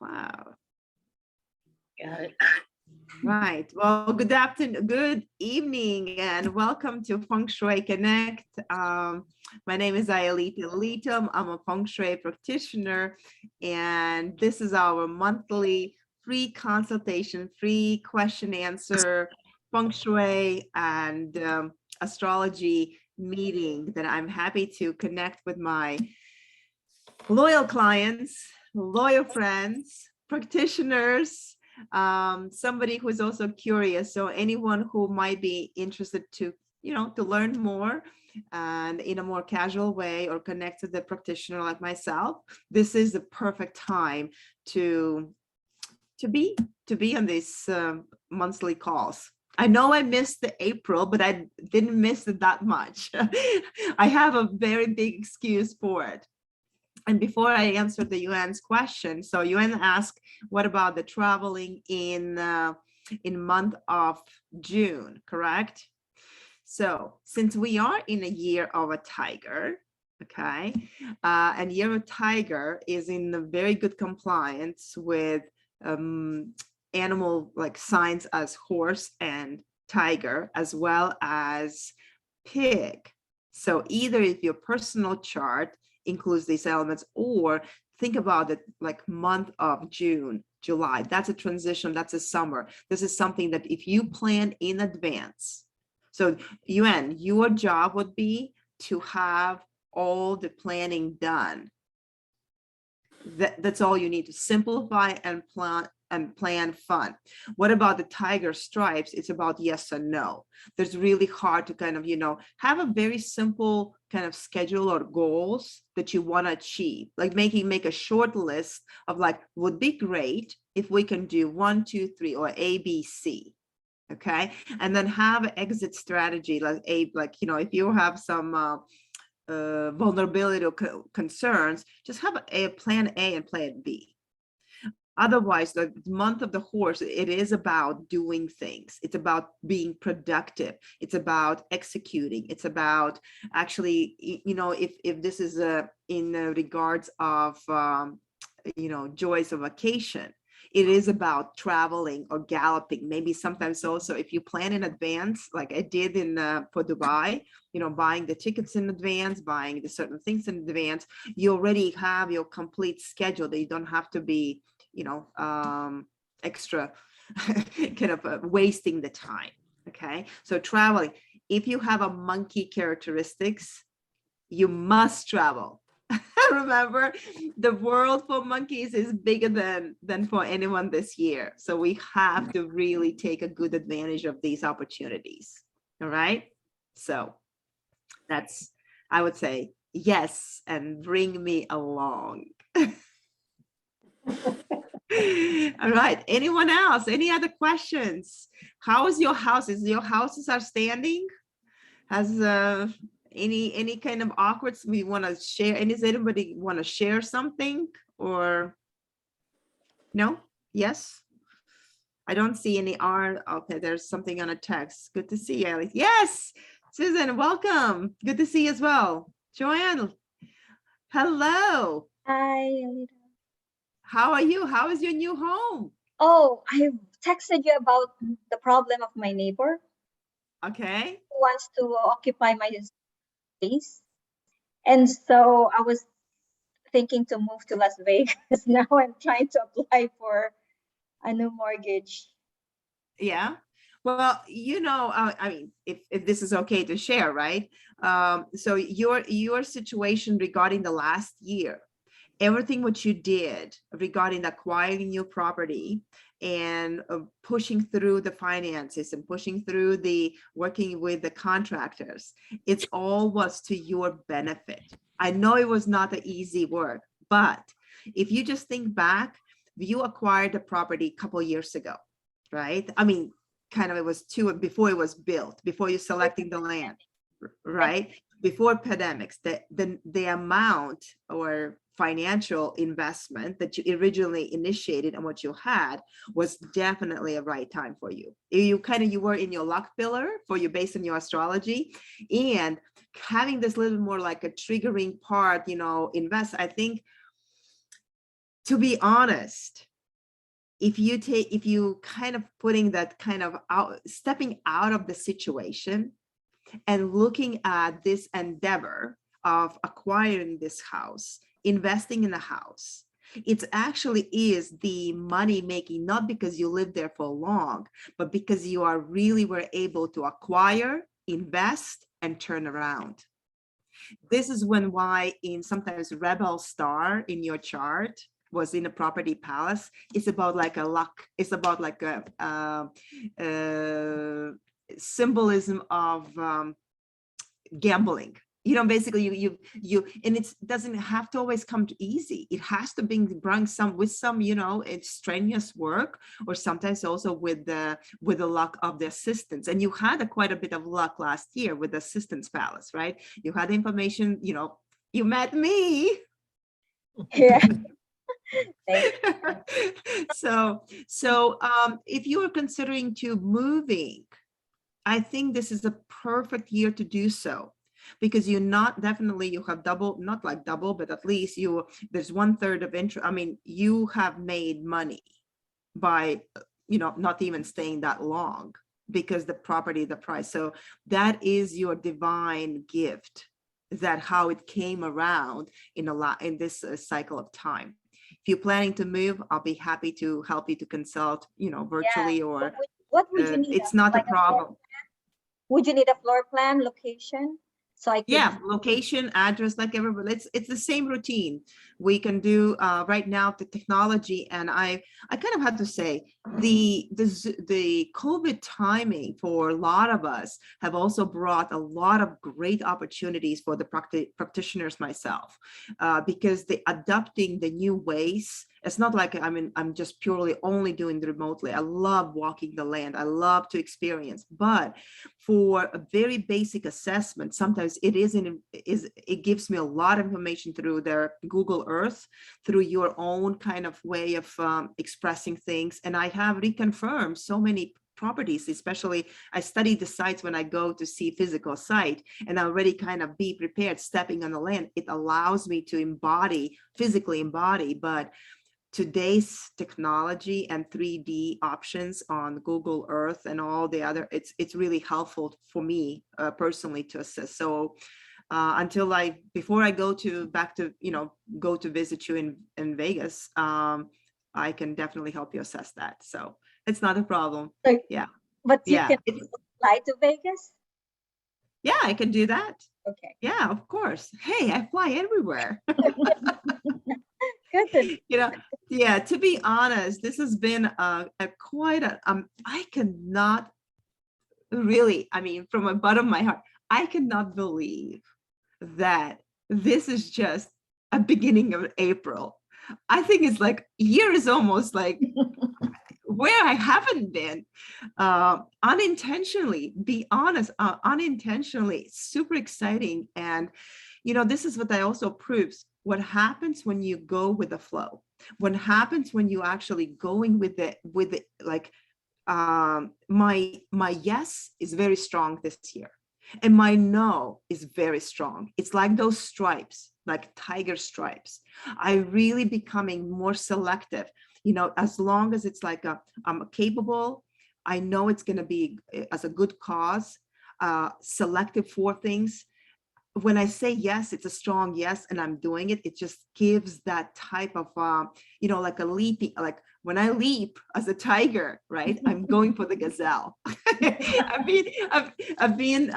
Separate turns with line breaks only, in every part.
Wow.
Got it.
Right. Well, good afternoon, good evening, and welcome to Feng Shui Connect. My name is Ayalita Litum. I'm a Feng Shui practitioner, and this is our monthly free consultation, free question answer, Feng Shui and astrology meeting that I'm happy to connect with my loyal clients, loyal friends, practitioners, somebody who's also curious. So anyone who might be interested to, to learn more and in a more casual way or connect with the practitioner like myself, this is the perfect time to be on these monthly calls. I know I missed the April, but I didn't miss it that much. I have a very big excuse for it. And before I answer the Yuan's question, so Yuan asked, what about the traveling in month of June, correct? So since we are in a year of a tiger, okay, and year of tiger is in a very good compliance with animal like signs as horse and tiger, as well as pig. So either if your personal chart includes these elements, or think about it like month of June, July, that's a transition, that's a summer. This is something that if you plan in advance, so Yuan, your job would be to have all the planning done. That's all you need to simplify and plan fun. What about the tiger stripes? It's about yes and no. There's really hard to kind of, have a very simple kind of schedule or goals that you want to achieve, like make a short list of like, would be great if we can do 1, 2, 3 or A, B, C. Okay. And then have an exit strategy, like if you have some vulnerability or concerns, just have a plan A and plan B. Otherwise, the month of the horse, it is about doing things. It's about being productive. It's about executing. It's about actually, if this is in regards of, joys of vacation, it is about traveling or galloping. Maybe sometimes also if you plan in advance, like I did for Dubai, buying the tickets in advance, buying the certain things in advance, you already have your complete schedule that you don't have to be, extra kind of wasting the time. Okay. So traveling, if you have a monkey characteristics, you must travel. Remember, the world for monkeys is bigger than for anyone this year. So we have to really take a good advantage of these opportunities. All right. So that's, I would say, yes, and bring me along. All right. Anyone else? Any other questions? How is your house? Is your houses are standing? Has any kind of awkward we want to share? And does anybody want to share something or no? Yes. I don't see any art. Okay, there's something on a text. Good to see you, Alice. Yes, Susan, welcome. Good to see you as well. Joanne, hello.
Hi.
How are you? How is your new home?
Oh, I texted you about the problem of my neighbor.
Okay.
Who wants to occupy my space. And so I was thinking to move to Las Vegas. Now I'm trying to apply for a new mortgage.
Yeah. Well, I mean, if this is okay to share, right? So your situation regarding the last year, everything what you did regarding acquiring your property and pushing through the finances and pushing through the working with the contractors, it's all was to your benefit. I know it was not the easy work, but if you just think back, you acquired the property a couple of years ago, right? I mean, kind of it was before it was built, before you're selecting the land, right? Before pandemics, the amount or financial investment that you originally initiated and what you had was definitely a right time for you. You were in your luck pillar for you based on your astrology, and having this little more like a triggering part, invest. I think, to be honest, if you kind of putting that kind of stepping out of the situation and looking at this endeavor of acquiring this house, investing in a house, it actually is the money making, not because you live there for long, but because you are really were able to acquire, invest, and turn around. This is why in sometimes Rebel Star in your chart was in a property palace. It's about like a luck. It's about like a symbolism of gambling. You know, basically you and it doesn't have to always come to easy. It has to bring some with some, you know, it's strenuous work, or sometimes also with the luck of the assistants. And you had quite a bit of luck last year with the assistants palace, right? You had information, you know, you met me.
Yeah.
So if you are considering to moving, I think this is a perfect year to do so, because you're not definitely, you have double, not like double, but at least there's 1/3 of interest. I mean, you have made money by, you know, not even staying that long because the property, the price. So that is your divine gift, that how it came around in this cycle of time. If you're planning to move, I'll be happy to help you to consult, you know, virtually,
Yeah.
or
What would you need?
it's not a problem.
Would you need a floor plan, location? So I could,
Yeah, location, address, like everybody, it's the same routine. We can do right now the technology, and I kind of had to say the COVID timing for a lot of us have also brought a lot of great opportunities for the practitioners, myself, because the adopting the new ways. It's not like I'm just purely only doing it remotely. I love walking the land. I love to experience, but for a very basic assessment, sometimes it gives me a lot of information through their Google Earth, through your own kind of way of expressing things. And I have reconfirmed so many properties, especially I study the sites when I go to see physical site, and I already kind of be prepared stepping on the land. It allows me to physically embody, but today's technology and 3D options on Google Earth and all the other, it's really helpful for me personally to assess. So before I go back to, you know, go to visit you in Vegas, I can definitely help you assess that. So it's not a problem. Yeah.
But you
Yeah.
can fly to Vegas?
Yeah, I can do that.
Okay.
Yeah, of course. Hey, I fly everywhere.
Good.
You know, yeah, to be honest, this has been I cannot really, I mean, from the bottom of my heart, I cannot believe that this is just a beginning of April. I think it's like year is almost like where I haven't been, unintentionally, be honest, unintentionally, super exciting. And, you know, this is what I also proves what happens when you go with the flow, what happens when you actually going with it, like, my yes is very strong this year, and my no is very strong. It's like those stripes, like tiger stripes. I really becoming more selective, you know, as long as it's like I'm capable, I know it's going to be as a good cause, selective for things. When I say yes, it's a strong yes, and I'm doing it. It just gives that type of, you know, like a leaping, like when I leap as a tiger, right? I'm going for the gazelle. I've been,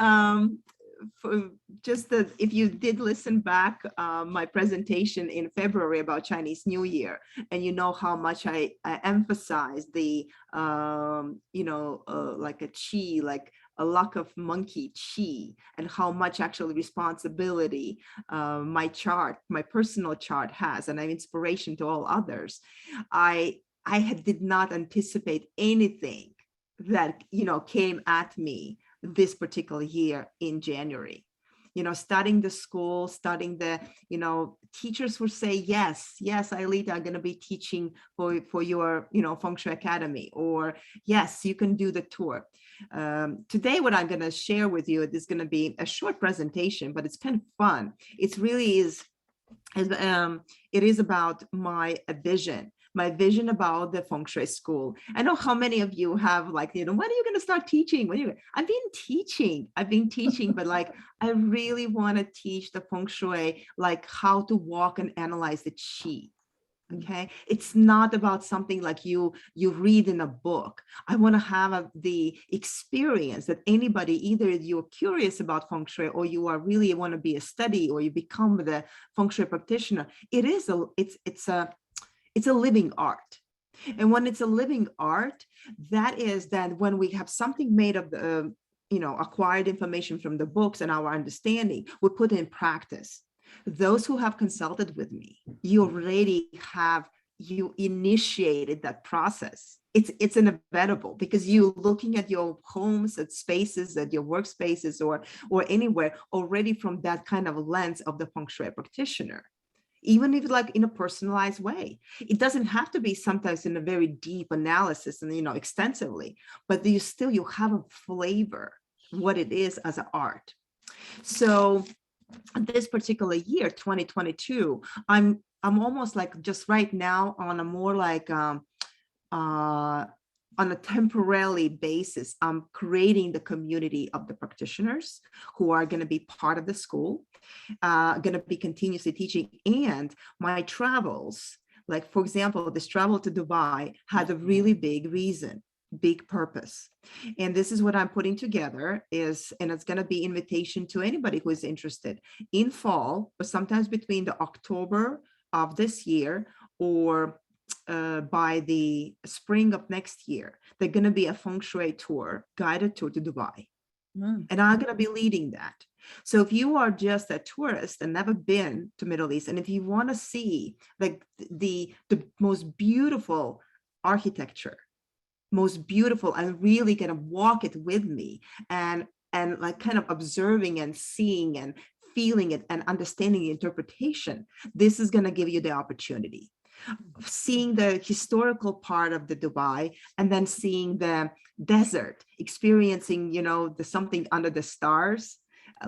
for just if you did listen back, my presentation in February about Chinese New Year, and you know how much I emphasize the, you know, like a chi, like a luck of monkey chi, and how much actually responsibility my personal chart has, and I'm inspiration to all others. I did not anticipate anything that, you know, came at me this particular year in January. You know, starting the school, starting the, you know, teachers will say, yes, Ailita, I'm going to be teaching for your, you know, Feng Shui Academy, or yes, you can do the tour. Today, what I'm going to share with you is going to be a short presentation, but it's kind of fun. It really is, it is about my vision, my vision about the Feng Shui school. I know how many of you have like, when are you going to start teaching? I've been teaching, but like, I really want to teach the Feng Shui, like how to walk and analyze the qi. Okay, it's not about something like you read in a book. I want to have the experience that anybody, either you're curious about Feng Shui or you are really want to be a study or you become the Feng Shui practitioner. It's a living art. And when it's a living art, that is that when we have something made of the acquired information from the books and our understanding, we put it in practice. Those who have consulted with me, you initiated that process. It's inevitable because you looking at your homes, at spaces, at your workspaces, or anywhere already from that kind of lens of the Feng Shui practitioner, even if like in a personalized way. It doesn't have to be sometimes in a very deep analysis and extensively, but you have a flavor what it is as an art. So this particular year, 2022, I'm almost like just right now on a more like on a temporary basis, I'm creating the community of the practitioners who are going to be part of the school, going to be continuously teaching. And my travels, like for example, this travel to Dubai had a really big reason, big purpose. And this is what I'm putting together and it's going to be invitation to anybody who is interested in fall, or sometimes between the October of this year or by the spring of next year. They're going to be a Feng Shui tour, guided tour to Dubai. And I'm going to be leading that. So if you are just a tourist and never been to Middle East, and if you want to see like the most beautiful architecture, most beautiful, and really gonna walk it with me and like kind of observing and seeing and feeling it and understanding the interpretation, this is going to give you the opportunity. Seeing the historical part of the Dubai, and then seeing the desert, experiencing the something under the stars,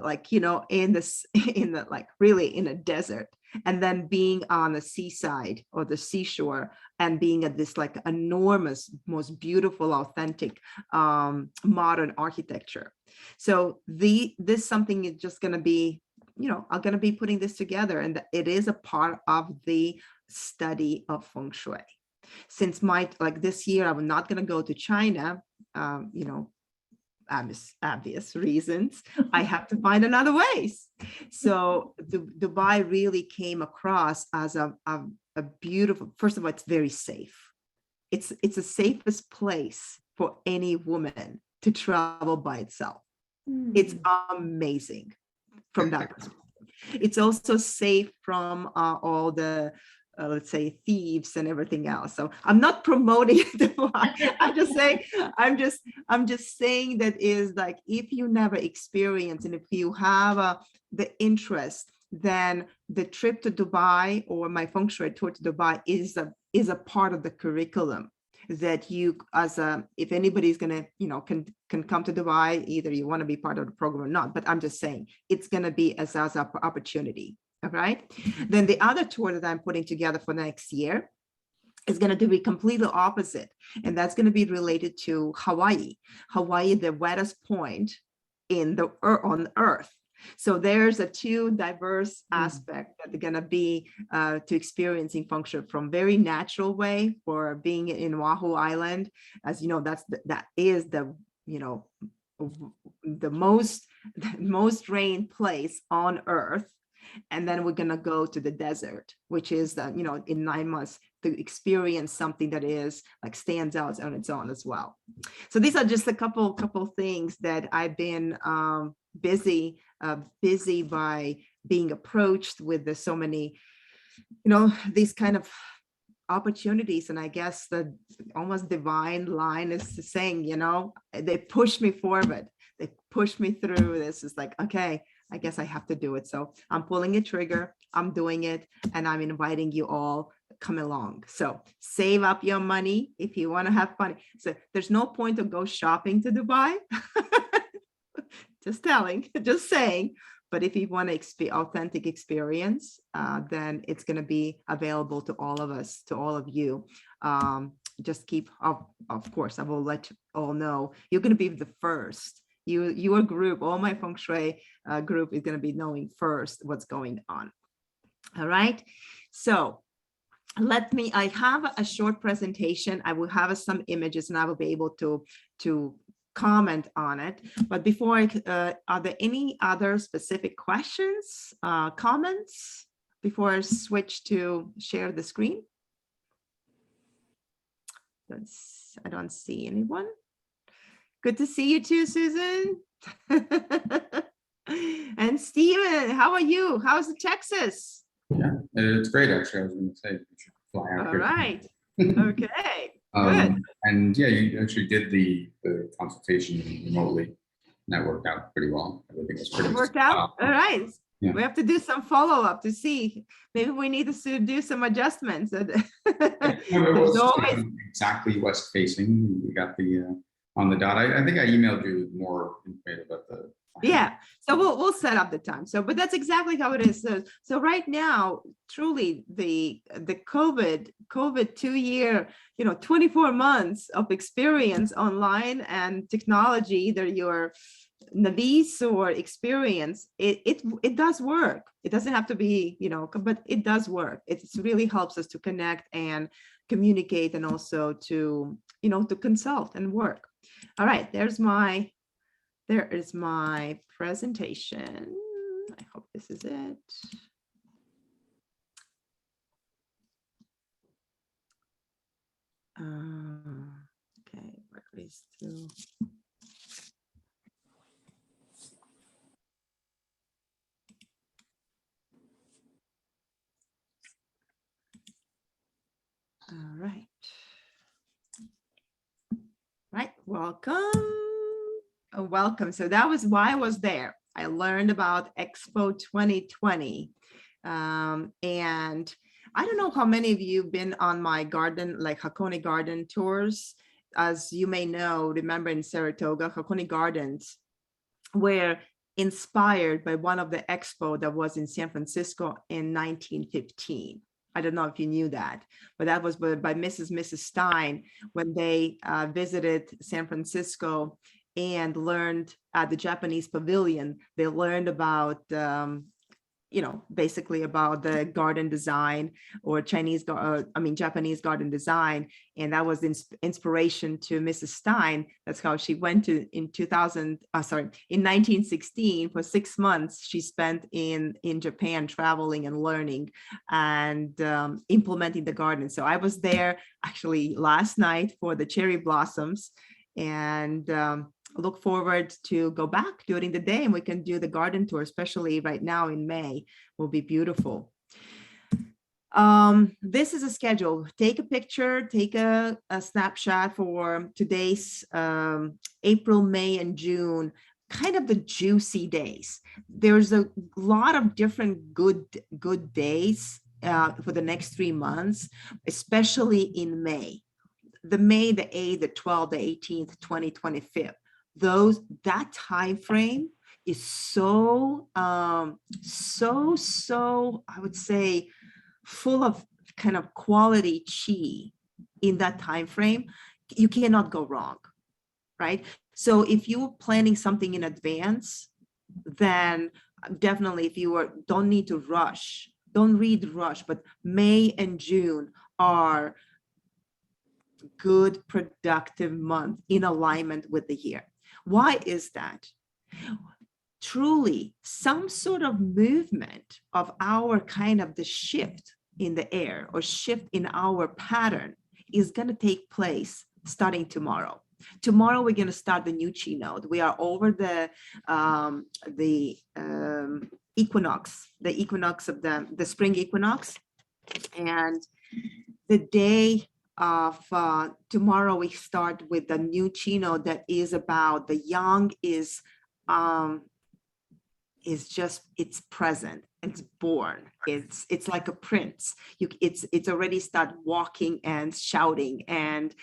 like in the like really in a desert, and then being on the seaside or the seashore and being at this like enormous, most beautiful, authentic modern architecture. So this something is just going to be, I'm going to be putting this together, and it is a part of the study of Feng Shui. Since like this year, I'm not going to go to China, obvious reasons. I have to find another ways. So Dubai really came across as a beautiful, first of all, it's very safe. It's the safest place for any woman to travel by itself. It's amazing from that perspective. It's also safe from all the let's say thieves and everything else. So I'm not promoting Dubai. I'm just saying that is like, if you never experience and if you have the interest, then the trip to Dubai or my Feng Shui tour to Dubai is a part of the curriculum that you, if anybody's gonna, can come to Dubai, either you want to be part of the program or not. But I'm just saying it's gonna be as an opportunity. All right. Then the other tour that I'm putting together for next year is going to be completely opposite. And that's going to be related to Hawaii. Hawaii, the wettest point on Earth. So there's a two diverse aspect that they're going to be to experiencing Feng Shui, from very natural way for being in Oahu Island. As you know, that is the most rained place on Earth. And then we're going to go to the desert, which is in 9 months to experience something that is like stands out on its own as well. So these are just a couple things that I've been busy by being approached with so many, these kind of opportunities. And I guess the almost divine line is saying, they push me forward. They push me through this. It's like, okay, I guess I have to do it. So I'm pulling a trigger, I'm doing it, and I'm inviting you all come along. So save up your money if you want to have fun. So there's no point to go shopping to Dubai. Just saying, But if you want to authentic experience, then it's going to be available to all of us, to all of you. Just keep up. Of course, I will let you all know. You're going to be the first. Your group, all my Feng Shui group is going to be knowing first what's going on. All right. So I have a short presentation. I will have some images and I will be able to comment on it. But before are there any other specific questions, comments before I switch to share the screen? I don't see anyone. Good to see you too, Susan. And Steven, how are you? How's Texas?
Yeah, it's great actually. I was going to say you should fly out.
All
here.
right. Okay. Good.
And yeah, you actually did the consultation remotely. And that worked out pretty well. Everything was pretty.
It worked out. All right.
Yeah.
We have to do some follow-up to see. Maybe we need to do some adjustments.
No, it was exactly west facing. We got the on the dot. I think I emailed you more information about the.
Yeah, so we'll set up the time. So, but that's exactly how it is. So right now, truly, the COVID 2-year, 24 months of experience online and technology, either you're novice or experience, it does work. It doesn't have to be, but it does work. It really helps us to connect and communicate, and also to to consult and work. All right, there is my presentation. I hope this is it. Okay, where is to? All right. Right, welcome. Welcome. So that was why I was there. I learned about Expo 2020. And I don't know how many of you have been on my garden, like Hakone Garden tours. As you may know, remember in Saratoga, Hakone Gardens were inspired by one of the expo that was in San Francisco in 1915. I don't know if you knew that, but that was by Mrs. Stein when they visited San Francisco and learned at the Japanese pavilion. They learned about, basically about the garden design, or Japanese garden design. And that was the inspiration to Mrs. Stein. That's how she went to in 1916 for 6 months. She spent in Japan traveling and learning and implementing the garden. So I was there actually last night for the cherry blossoms, and look forward to go back during the day and we can do the garden tour, especially right now in May, will be beautiful. This is a schedule. Take a picture, take a snapshot for today's April, May, and June, kind of the juicy days. There's a lot of different good days for the next 3 months, especially in May. May the 8th, the 12th, the 18th, 20th, 25th. That time frame is so I would say full of kind of quality chi in that time frame. You cannot go wrong, right? So if you're planning something in advance, then definitely, if you don't need to rush, don't rush, but May and June are good, productive month in alignment with the year. Why is that? Truly, some sort of movement of our kind of the shift in the air or shift in our pattern is going to take place starting tomorrow. Tomorrow, we're going to start the new chi node. We are over the equinox, of the spring equinox, and the day of tomorrow we start with the new chi node that is about the yang is is just, it's present, it's born, it's like a prince. It's already start walking and shouting and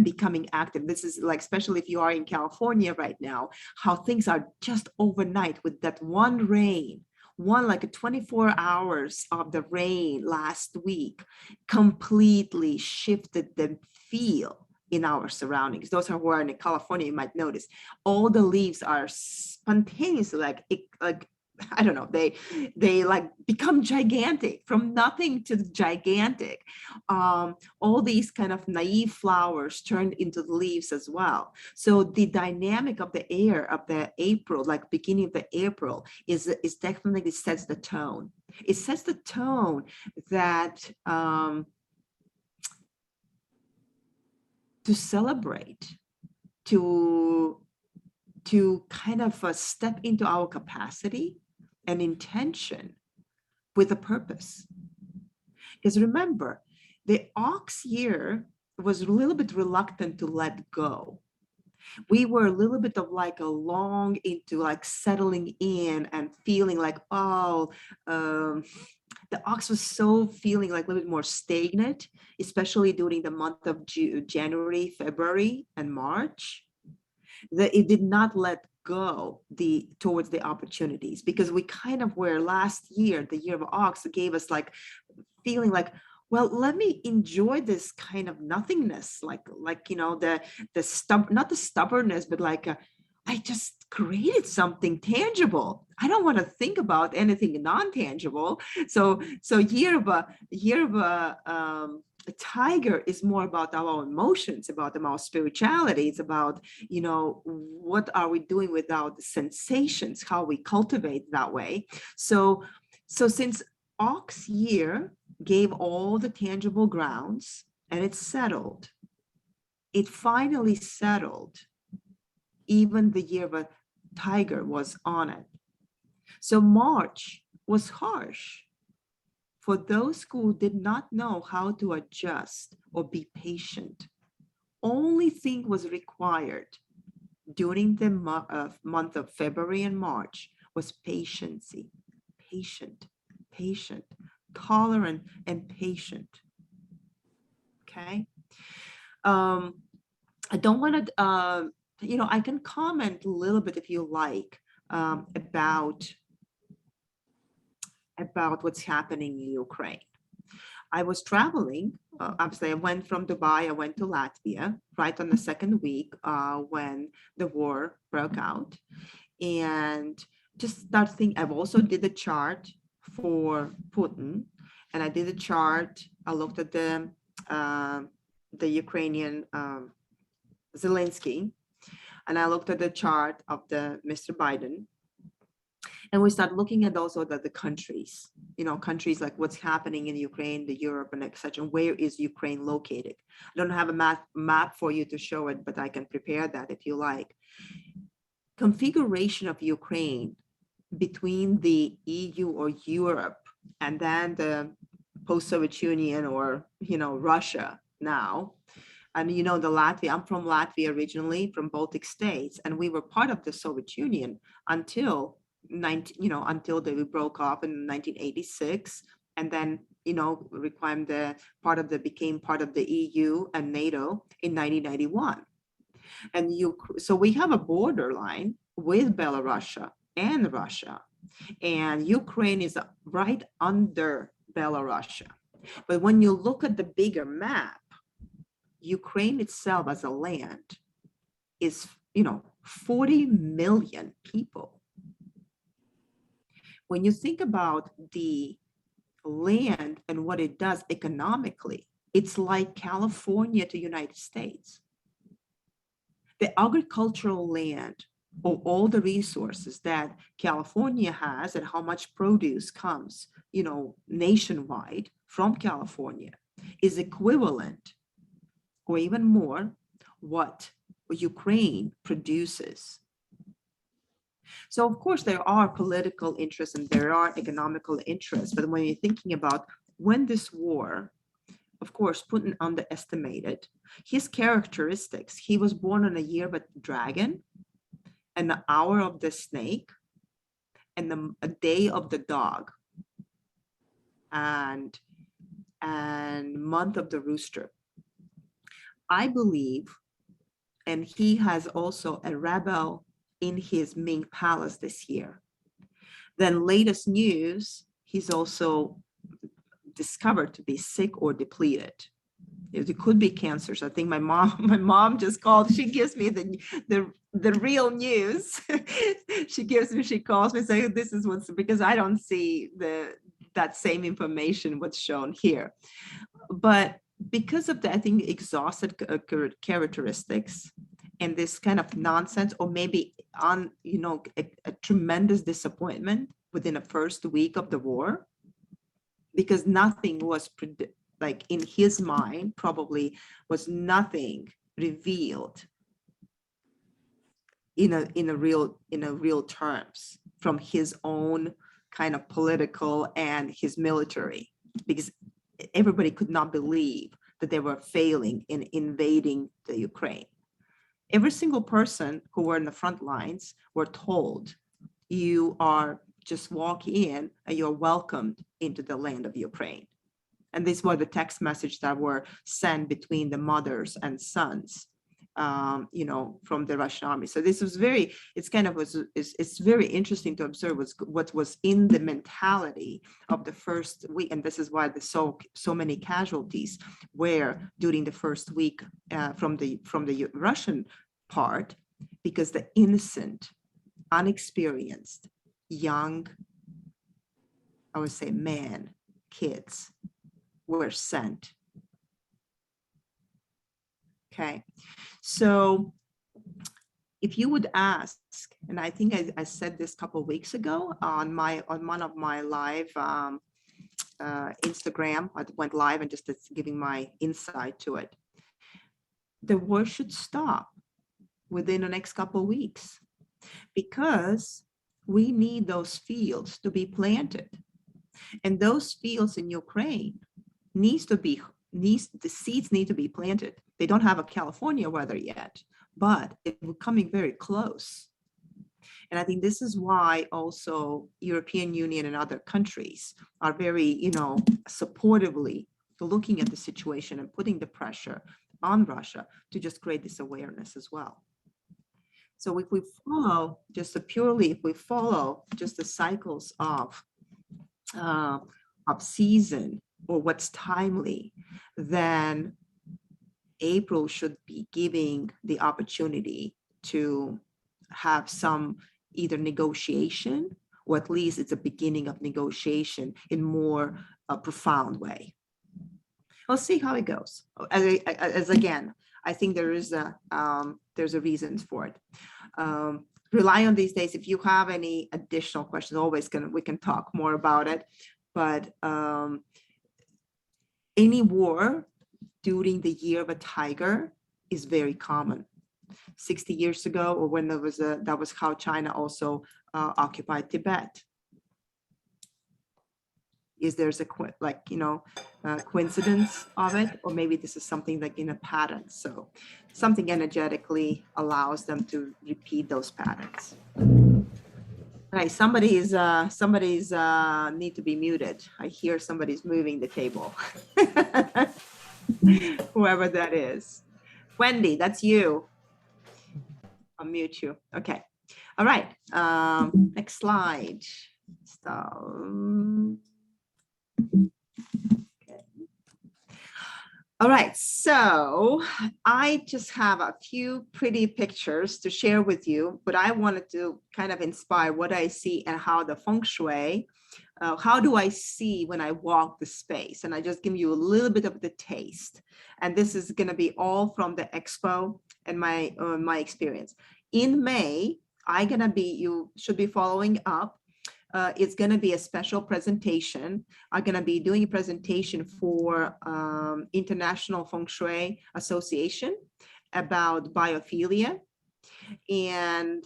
becoming active. This is like, especially if you are in California right now, how things are just overnight with that one rain. One, like a 24 hours of the rain last week completely shifted the feel in our surroundings. Those who are in California, you might notice all the leaves are spontaneously like I don't know, they like become gigantic, from nothing to gigantic. All these kind of naive flowers turned into the leaves as well. So the dynamic of the air of the April, like beginning of the April, is definitely sets the tone. It sets the tone that to celebrate, to kind of step into our capacity and intention with a purpose. Because remember, the ox year was a little bit reluctant to let go. We were a little bit of like a long into like settling in and feeling like, oh, the ox was so feeling like a little bit more stagnant, especially during the month of January, February, and March. That it did not let go towards the opportunities, because we kind of were last year, the year of ox, gave us like feeling like, well, let me enjoy this kind of nothingness, like you know, not the stubbornness, but like I just created something tangible. I don't want to think about anything non-tangible. So year of a tiger is more about our emotions, about our spirituality. It's about, you know, what are we doing without the sensations, how we cultivate that way. So since ox year gave all the tangible grounds and it settled, it finally settled. Even the year of a tiger was on it. So March was harsh for those who did not know how to adjust or be patient. Only thing was required during the month of February and March was patience, patient, tolerant, and patient. Okay. I don't want to, you know, I can comment a little bit if you like about what's happening in Ukraine. I was traveling, obviously I went from Dubai, I went to Latvia right on the second week when the war broke out, and just start thinking. I've also did a chart for Putin, and I did a chart. I looked at the Ukrainian Zelensky, and I looked at the chart of the Mr. Biden, and we start looking at also the countries, you know, countries like what's happening in Ukraine, the Europe, and etc. And where is Ukraine located? I don't have a map for you to show it, but I can prepare that if you like. Configuration of Ukraine between the EU or Europe and then the post-Soviet Union, or, you know, Russia now. And, you know, the Latvia, I'm from Latvia originally, from Baltic states, and we were part of the Soviet Union until until we broke off in 1986, and then, you know, became part of the EU and NATO in 1991. And so we have a borderline with Belarus and Russia, and Ukraine is right under Belarus. But when you look at the bigger map, Ukraine itself as a land is, you know, 40 million people. When you think about the land and what it does economically, it's like California to United States. The agricultural land, or all the resources that California has, and how much produce comes, you know, nationwide from California, is equivalent or even more what Ukraine produces. So of course there are political interests and there are economical interests, but when you're thinking about when this war, of course, Putin underestimated his characteristics. He was born on a year of a dragon and the hour of the snake. and a day of the dog, and month of the rooster. I believe, and he has also a rebel in his Ming Palace this year. Then latest news, he's also discovered to be sick or depleted. It could be cancers. I think my mom just called. She gives me the real news. She calls me saying this is what's, because I don't see that same information what's shown here. But because of the, I think, exhausted characteristics and this kind of nonsense, or maybe on, a tremendous disappointment within the first week of the war, because nothing was like in his mind, probably was nothing revealed in a real terms from his own kind of political and his military, because everybody could not believe that they were failing in invading the Ukraine. Every single person who were in the front lines were told, you are just walk in and you're welcomed into the land of Ukraine. And these were the text messages that were sent between the mothers and sons, from the Russian army. So this was it's very interesting to observe what was in the mentality of the first week. And this is why there's so many casualties were during the first week from the Russian part, because the innocent, unexperienced, young, I would say men, kids, were sent. Okay, so if you would ask, and I think I said this a couple of weeks ago on one of my live Instagram, I went live and just giving my insight to it. The war should stop within the next couple of weeks, because we need those fields to be planted, and those fields in Ukraine the seeds need to be planted. They don't have a California weather yet, but it's coming very close. And I think this is why also European Union and other countries are very, supportively looking at the situation and putting the pressure on Russia to just create this awareness as well. So if we follow just the cycles of season, or what's timely, then April should be giving the opportunity to have some either negotiation, or at least it's a beginning of negotiation in more profound way. We'll see how it goes. As again, I think there's a reason for it. Rely on these days. If you have any additional questions, we can talk more about it. But any war during the year of a tiger is very common. 60 years ago, or when that was how China also occupied Tibet. There's a coincidence of it, or maybe this is something like in a pattern. So something energetically allows them to repeat those patterns. All right, somebody's need to be muted. I hear somebody's moving the table. Whoever that is. Wendy, that's you. I'll mute you. Okay. All right. Next slide. So, okay. All right, so I just have a few pretty pictures to share with you, but I wanted to kind of inspire what I see and how the Feng Shui, how do I see when I walk the space? And I just give you a little bit of the taste. And this is going to be all from the expo and my experience. In May, you should be following up. It's going to be a special presentation. I'm going to be doing a presentation for International Feng Shui Association about biophilia. And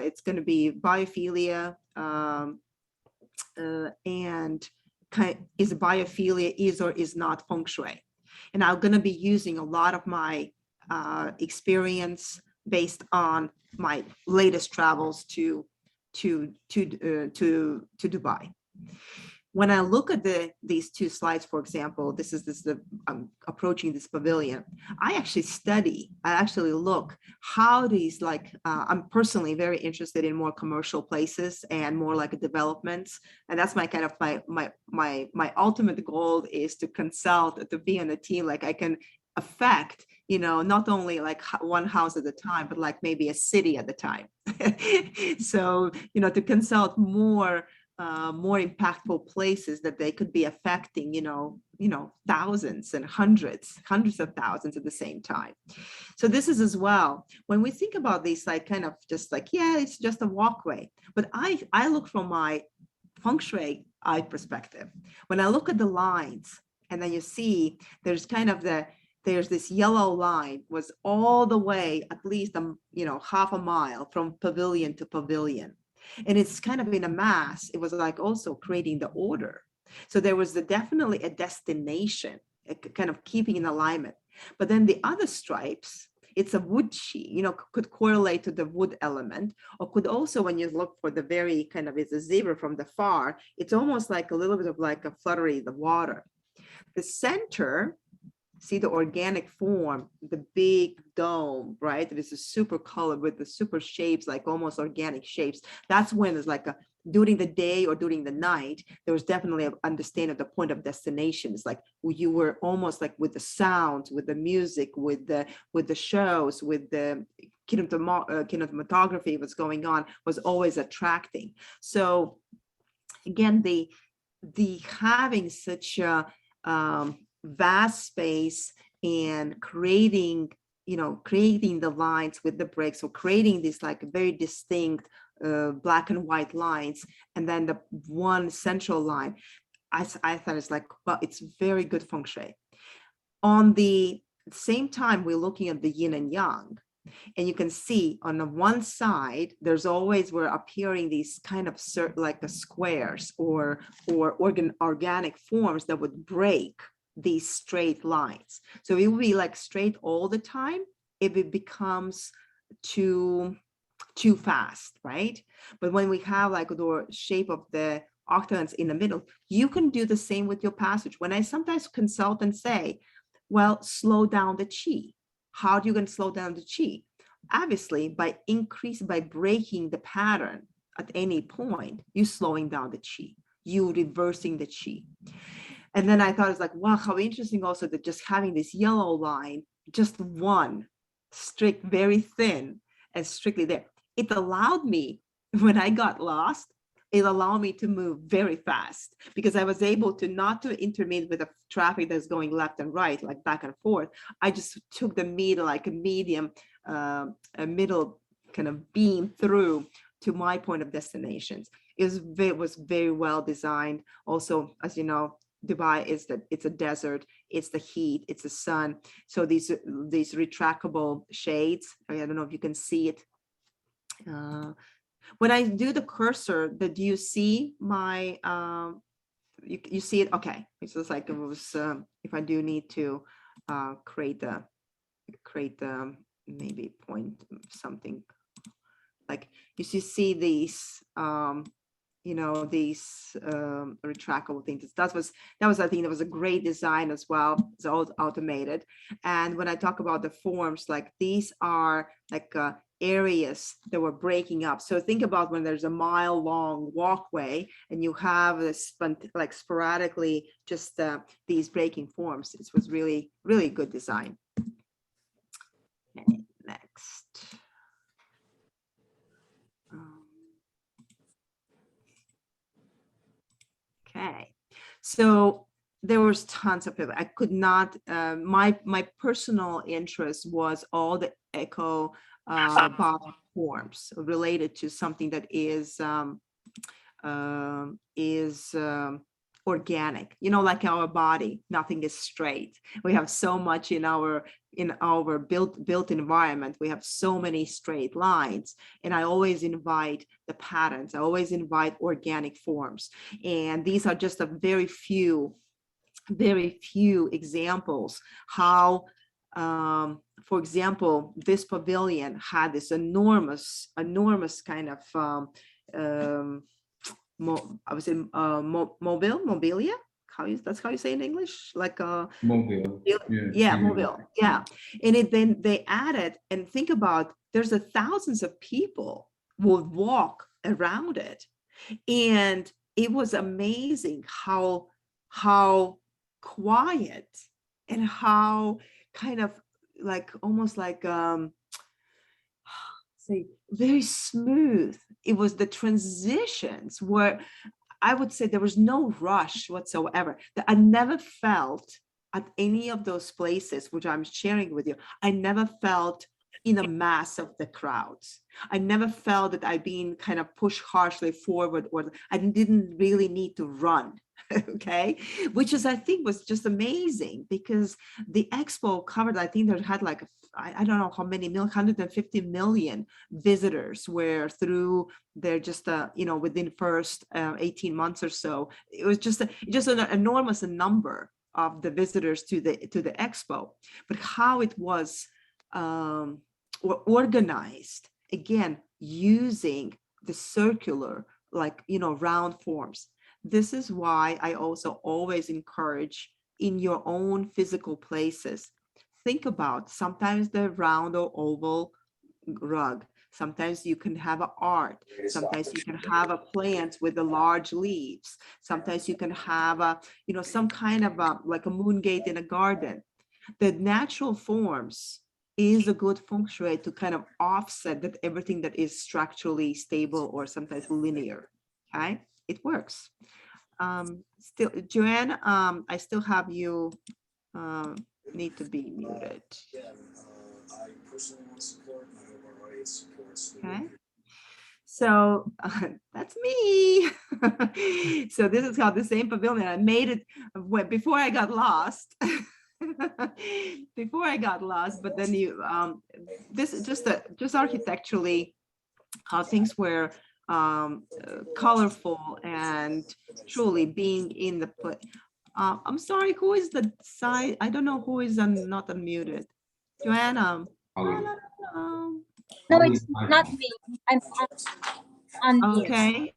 it's going to be biophilia and is biophilia is or is not Feng Shui. And I'm going to be using a lot of my experience based on my latest travels to Dubai. When I look at these two slides, for example, I'm approaching this pavilion. I actually look how these I'm personally very interested in more commercial places and more like developments. And that's my kind of my ultimate goal is to consult, to be on a team. Like I can affect, not only like one house at a time, but like maybe a city at a time. So, to consult more impactful places that they could be affecting, thousands and hundreds of thousands at the same time. So this is as well, when we think about these, like kind of just like, yeah, it's just a walkway, but I look from my Feng Shui eye perspective. When I look at the lines, and then you see there's kind of there's this yellow line was all the way at least half a mile from pavilion to pavilion. And it's kind of in a mass. It was like also creating the order. So there was definitely a destination, kind of keeping in alignment. But then the other stripes, it's a wood chi, could correlate to the wood element, or could also, when you look for the very kind of, it's a zebra from the far, it's almost like a little bit of like a fluttery, the water. The center, see the organic form, the big dome, right? It is a super color with the super shapes, like almost organic shapes. That's when it's like during the day or during the night, there was definitely an understanding of the point of destination. It's like you were almost like with the sounds, with the music, with the shows, with the cinematography, what's going on was always attracting. So again, the having such a vast space and creating the lines with the bricks, or creating these like very distinct black and white lines, and then the one central line, I thought it's like, well, it's very good Feng Shui. On the same time, we're looking at the yin and yang, and you can see on the one side, there's always were appearing these kind of like the squares or organic forms that would break these straight lines. So it will be like straight all the time if it becomes too fast, right? But when we have like the shape of the octagons in the middle, you can do the same with your passage. When I sometimes consult and say, well, slow down the chi. How do you can slow down the chi? Obviously, by breaking the pattern at any point, you slowing down the chi, you reversing the chi. And then I thought it's like, wow, how interesting also that just having this yellow line, just one strict, very thin and strictly there. It allowed me, when I got lost, it allowed me to move very fast because I was able to not to intermediate with the traffic that's going left and right, like back and forth. I just took the middle, like a medium, a middle kind of beam through to my point of destinations. It was very well designed. Also, as you know, Dubai it's a desert, it's the heat, it's the sun. So these retractable shades, I don't know if you can see it. When I do the cursor, do you see my, you see it? Okay, it's just like it was, if I do need to create the maybe point something, like you see these, these retractable things. That was I think that was a great design as well. It's all automated. And when I talk about the forms, like these are like areas that were breaking up. So think about when there's a mile-long walkway and you have this like sporadically just these breaking forms. It was really, really good design. Okay, next. Okay, so there was tons of people. I could not, my personal interest was all the echo bottom forms related to something that is organic, like our body, nothing is straight. We have so much in our built environment. We have so many straight lines, and I always invite the patterns. I always invite organic forms, and these are just a very few examples how for example, this pavilion had this enormous kind of I would say mobilia. That's how you say in English, like
Mobile.
yeah, mobile, yeah. And then they added, and think about, there's thousands of people will walk around it, and it was amazing how quiet and how kind of like almost like say very smooth. It was the transitions where I would say there was no rush whatsoever. That I never felt at any of those places, which I'm sharing with you, I never felt in a mass of the crowds. I never felt that I'd been kind of pushed harshly forward, or I didn't really need to run. Okay, which is, I think, was just amazing, because the expo covered, I think they had like, I don't know how many 150 million visitors were through their just within first 18 months or so. It was just an enormous number of the visitors to the expo, but how it was organized, again, using the circular, like, round forms. This is why I also always encourage, in your own physical places, think about, sometimes the round or oval rug, sometimes you can have an art, sometimes you can have a plant with the large leaves, sometimes you can have a, some kind of like a moon gate in a garden. The natural forms is a good feng shui to kind of offset that everything that is structurally stable or sometimes linear. Okay, it works. Still, Joanne, I still have you need to be muted.
I personally want to support, my overall supports.
Okay, so that's me. So this is called the same pavilion. I made it before I got lost. Before I got lost, but then this is just architecturally how things were colorful and truly being in the place. I'm sorry, who is the side? I don't know who is not unmuted. Joanna.
No, it's not me. I'm on mute.
Okay.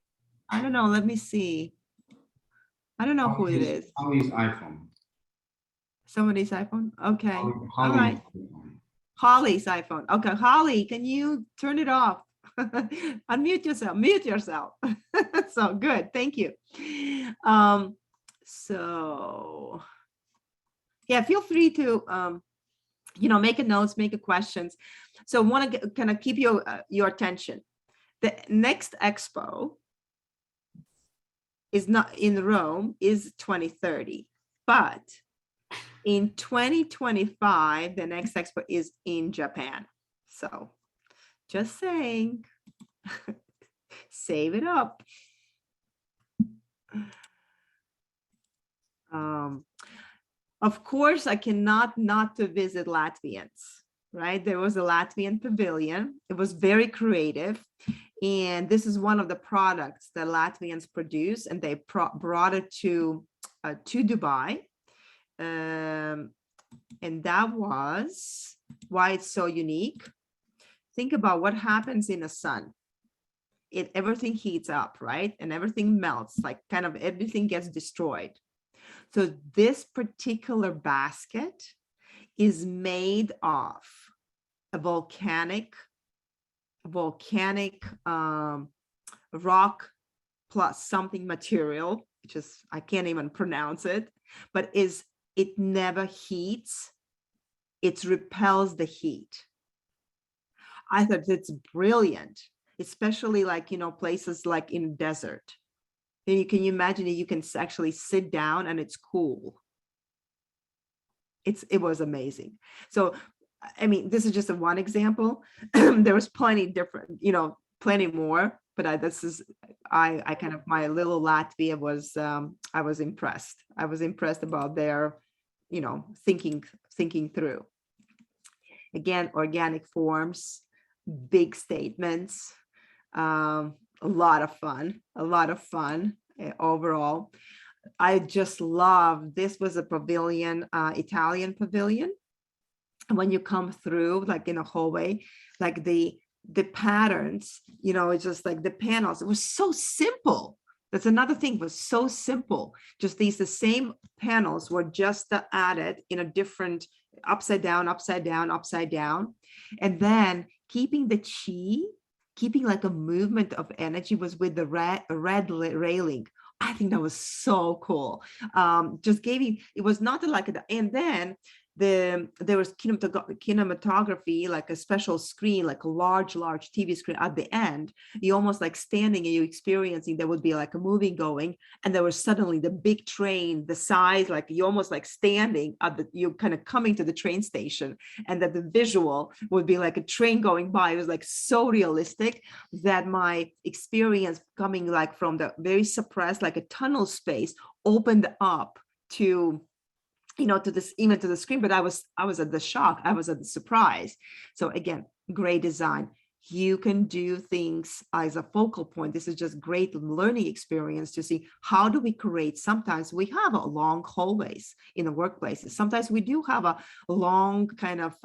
I don't know. Let me see. I don't know who it is.
Holly's iPhone.
Somebody's iPhone? Okay.
Holly's
All right.
iPhone. Holly's
iPhone. Okay. Holly, can you turn it off? Unmute yourself. Mute yourself. So good. Thank you. So yeah, feel free to make a notes, make a questions. So want to kind of keep your attention. The next expo is not in Rome, is 2030, but in 2025, the next expo is in Japan. So just saying, save it up. Of course, I cannot not to visit Latvians, right? There was a Latvian pavilion. It was very creative. And this is one of the products that Latvians produce, and they brought it to Dubai. And that was why it's so unique. Think about what happens in the sun. Everything heats up, right? And everything melts, like kind of everything gets destroyed. So this particular basket is made of a volcanic rock plus something material, which is, I can't even pronounce it, but it never heats. It repels the heat. I thought it's brilliant, especially like, places like in desert. And can you imagine that you can actually sit down and it's cool. It was amazing. So, I mean, this is just one example. There was plenty different, plenty more, but I kind of, my little Latvia was, I was impressed. I was impressed about their, thinking through. Again, organic forms, big statements, a lot of fun overall. I just love, this was a pavilion, Italian pavilion. And when you come through, like in a hallway, like the the patterns, it's just like the panels, it was so simple. That's another thing, was so simple. Just the same panels were just added in a different upside down, upside down, upside down. And then keeping the chi, keeping like a movement of energy was with the red railing. I think that was so cool. Just giving, it was not like, and then there was cinematography, like a special screen, like a large TV screen at the end. You almost like standing and you experiencing, there would be like a movie going, and there was suddenly the big train, the size, like you almost like standing at you kind of coming to the train station, and that the visual would be like a train going by. It was like so realistic that my experience coming like from the very suppressed, like a tunnel space, opened up to to this, even to the screen. But I was at the shock, I was at the surprise. So again, great design. You can do things as a focal point. This is just great learning experience to see how do we create. Sometimes we have a long hallways in the workplaces. Sometimes we do have a long kind of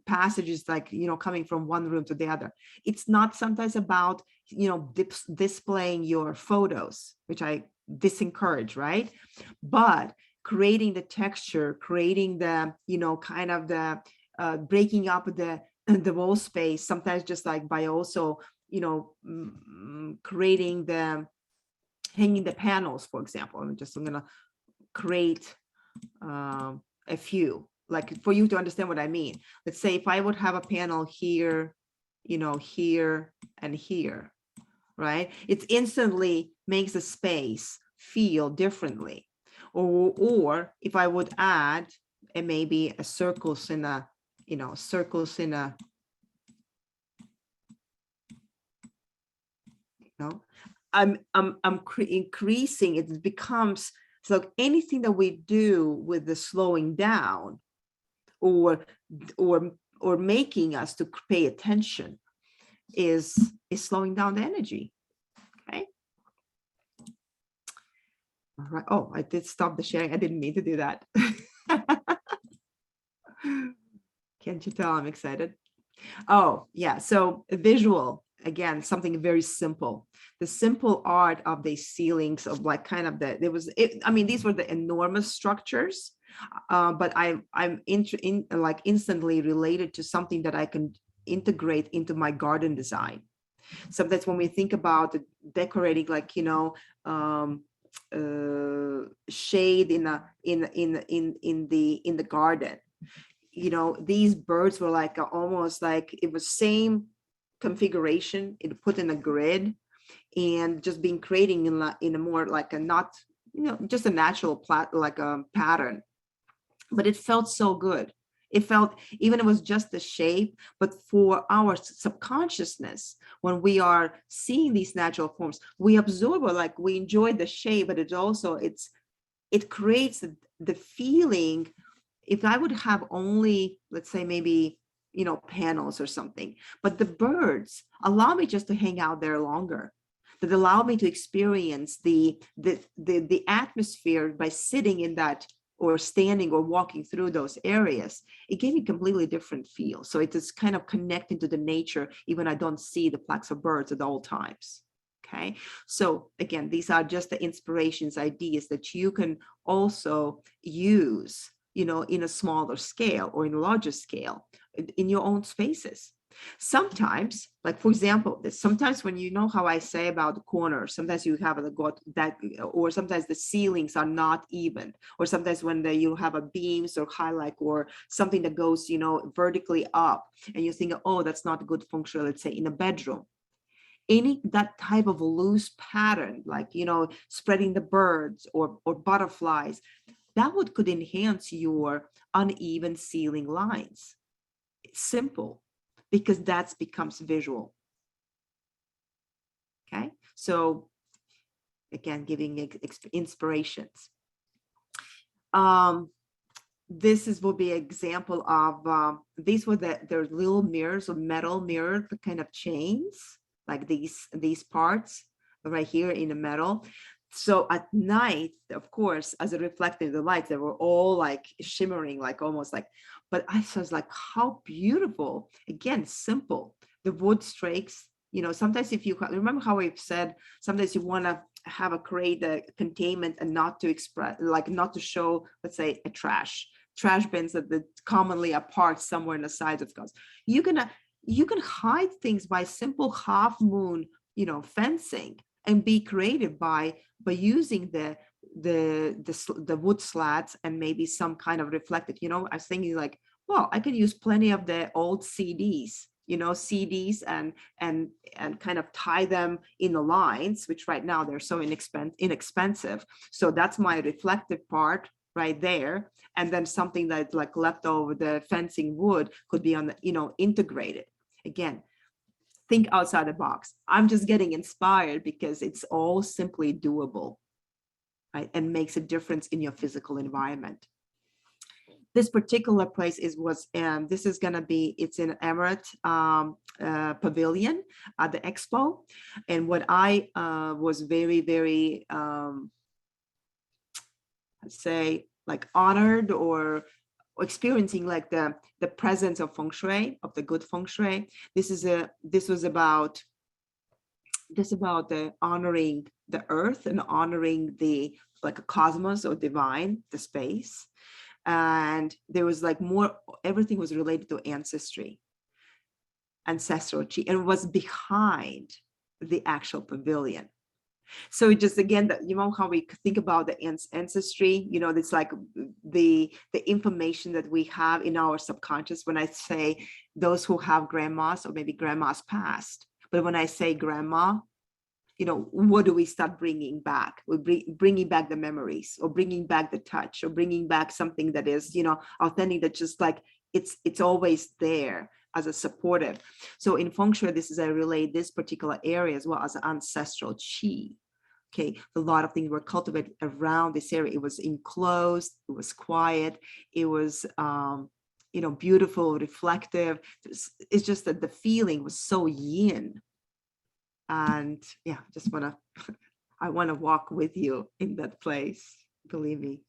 passages, like coming from one room to the other. It's not sometimes about displaying your photos, which I disencourage, right? But creating the texture, creating the, kind of the breaking up the wall space, sometimes just like by also, creating hanging the panels, for example. I'm gonna create a few, like for you to understand what I mean. Let's say if I would have a panel here, here and here, right? It instantly makes the space feel differently. Or if I would add maybe a circles in a, I'm increasing, it becomes, so anything that we do with the slowing down or making us to pay attention is slowing down the energy. Okay. All right. Oh, I did stop the sharing. I didn't mean to do that. Can't you tell I'm excited? Oh, yeah. So visual, again, something very simple. The simple art of the ceilings of like kind of these were the enormous structures, but I'm like instantly related to something that I can integrate into my garden design. Sometimes when we think about decorating, like shade in the garden, these birds were like almost like it was same configuration, it put in a grid, and just being creating in a more like a not just a natural like a pattern, but it felt so good. It felt, even it was just the shape, but for our subconsciousness, when we are seeing these natural forms, we absorb it, like we enjoy the shape, but it also, it creates the feeling. If I would have only, let's say maybe, panels or something, but the birds allow me just to hang out there longer, that allow me to experience the atmosphere by sitting in that, or standing or walking through those areas. It gave me completely different feel. So it is kind of connecting to the nature, even I don't see the flocks of birds at all times. Okay. So again, these are just the inspirations, ideas that you can also use, in a smaller scale or in a larger scale in your own spaces. Sometimes, like for example, sometimes when how I say about the corners, sometimes you have that, or sometimes the ceilings are not even, or sometimes when you have a beams or highlight or something that goes, vertically up, and you think, oh, that's not good function, let's say in a bedroom. That type of loose pattern, like, spreading the birds or butterflies, that could enhance your uneven ceiling lines. It's simple, because that becomes visual. Okay, so again, giving inspirations. This will be an example of these were their little mirrors, or metal mirror, the kind of chains, like these parts right here in the metal. So at night, of course, as it reflected the lights, they were all like shimmering, like almost like, but I was like, how beautiful. Again, simple, the wood streaks, sometimes if you remember how we've said, sometimes you want to have create a containment and not to express, like not to show, let's say, a trash bins that commonly are parked somewhere in the sides of cars. You can hide things by simple half moon, fencing, and be creative by using the wood slats and maybe some kind of reflective. I was thinking like, well, I can use plenty of the old CDs, and kind of tie them in the lines, which right now they're so inexpensive. So that's my reflective part right there. And then something that's like left over the fencing wood could be on the, integrated. Again, think outside the box. I'm just getting inspired because it's all simply doable, right? And makes a difference in your physical environment. This particular place this is going to be, it's in Emirate Pavilion at the Expo. And what I was very, very, let's say, like honored or experiencing like the presence of Feng Shui, of the good Feng Shui. This was about the honoring the earth and honoring the like a cosmos or divine, the space. And there was like everything was related to ancestral chi, and it was behind the actual pavilion. So just again, that how we think about the ancestry, it's like the information that we have in our subconscious. When I say those who have grandmas or maybe grandmas past, but when I say grandma, what do we start bringing back? We're bringing back the memories, or bringing back the touch, or bringing back something that is, authentic, that just like it's always there as a supportive. So in Feng Shui, this is I relate this particular area as well as ancestral chi. Okay, a lot of things were cultivated around this area. It was enclosed, it was quiet, it was beautiful, reflective. It's just that the feeling was so yin. And yeah, I want to walk with you in that place, believe me.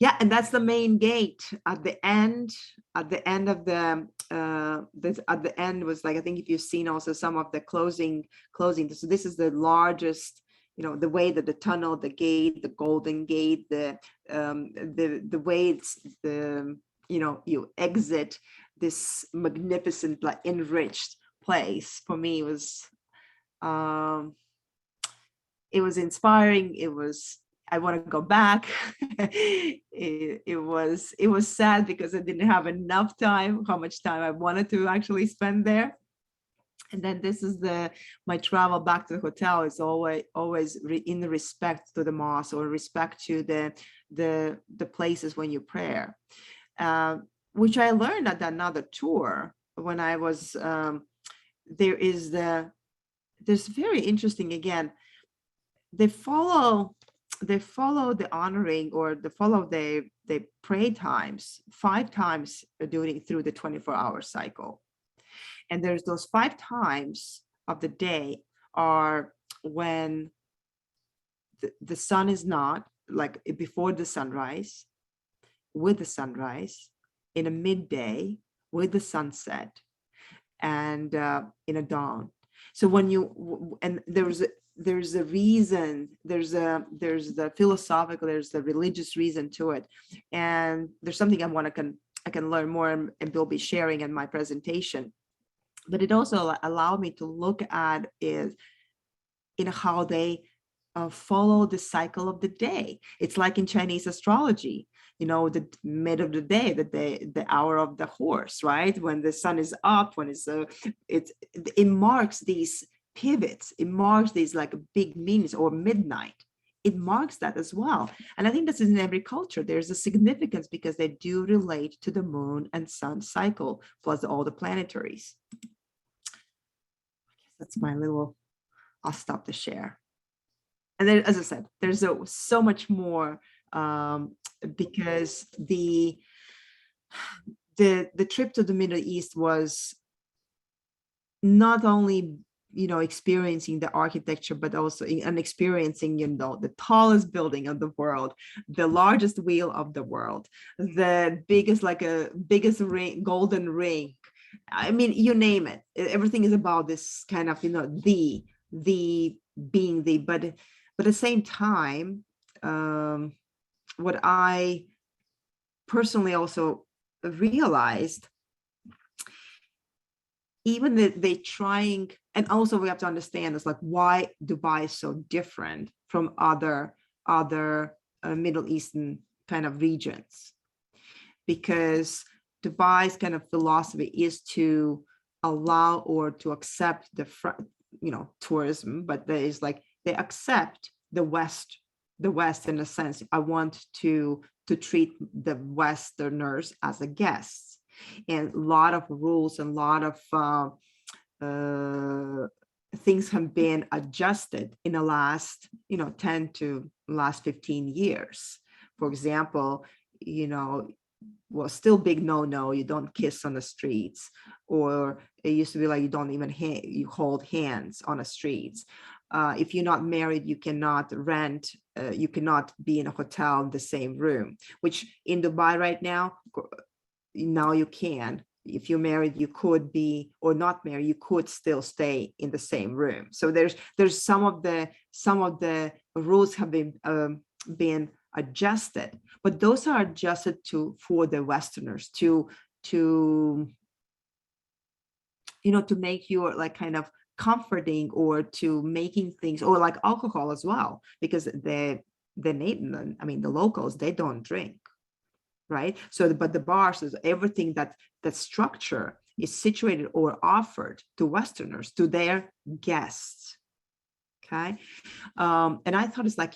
Yeah, and that's the main gate at the end. At the end of at the end was like, I think if you've seen also some of the closing. So this is the largest, the way that the tunnel, the gate, the golden gate, the way it's you exit this magnificent, like enriched place. For me, it was inspiring. I want to go back. It was sad because I didn't have enough time, how much time I wanted to actually spend there. And then this is my travel back to the hotel is always in respect to the mosque, or respect to the places when you pray, which I learned at another tour when I was. There's very interesting, again, they follow the honoring, or they follow the pray times 5 times through the 24-hour cycle. And there's those 5 times of the day are when the sun is not, like before the sunrise, with the sunrise, in a midday, with the sunset, and in a dawn. So when there's a reason, there's the philosophical, there's the religious reason to it, and there's something I can learn more, and will be sharing in my presentation. But it also allowed me to look at is how they follow the cycle of the day. It's like in Chinese astrology, the mid of the day, the hour of the horse, right? When the sun is up, when it marks these pivots, it marks these like big meanings, or midnight. It marks that as well. And I think this is in every culture. There's a significance because they do relate to the moon and sun cycle, plus all the planetaries. I guess that's my little, I'll stop the share. And then, as I said, there's so much more, because the trip to the Middle East was not only experiencing the architecture, but also experiencing the tallest building of the world, the largest wheel of the world, the biggest ring, golden ring, I mean, you name it. Everything is about this kind of, the being the, but at the same time, what I personally also realized, even that they trying, and also we have to understand is like why Dubai is so different from other Middle Eastern kind of regions, because Dubai's kind of philosophy is to allow or to accept the tourism, but there is like they accept the West in a sense. I want to treat the Westerners as a guest, and a lot of rules and a lot of things have been adjusted in the last 10 to last 15 years. For example, well, still big no, you don't kiss on the streets, or it used to be like you don't even you hold hands on the streets. If you're not married, you cannot rent, you cannot be in a hotel in the same room, which in Dubai right now you can. If you're married, you could be, or not married, you could still stay in the same room. So there's some of the rules have been adjusted, but those are adjusted for the Westerners to make you like kind of comforting, or to making things, or like alcohol as well, because the locals, they don't drink, right? So but the bars is everything that structure is situated or offered to Westerners, to their guests. Okay. And I thought it's like,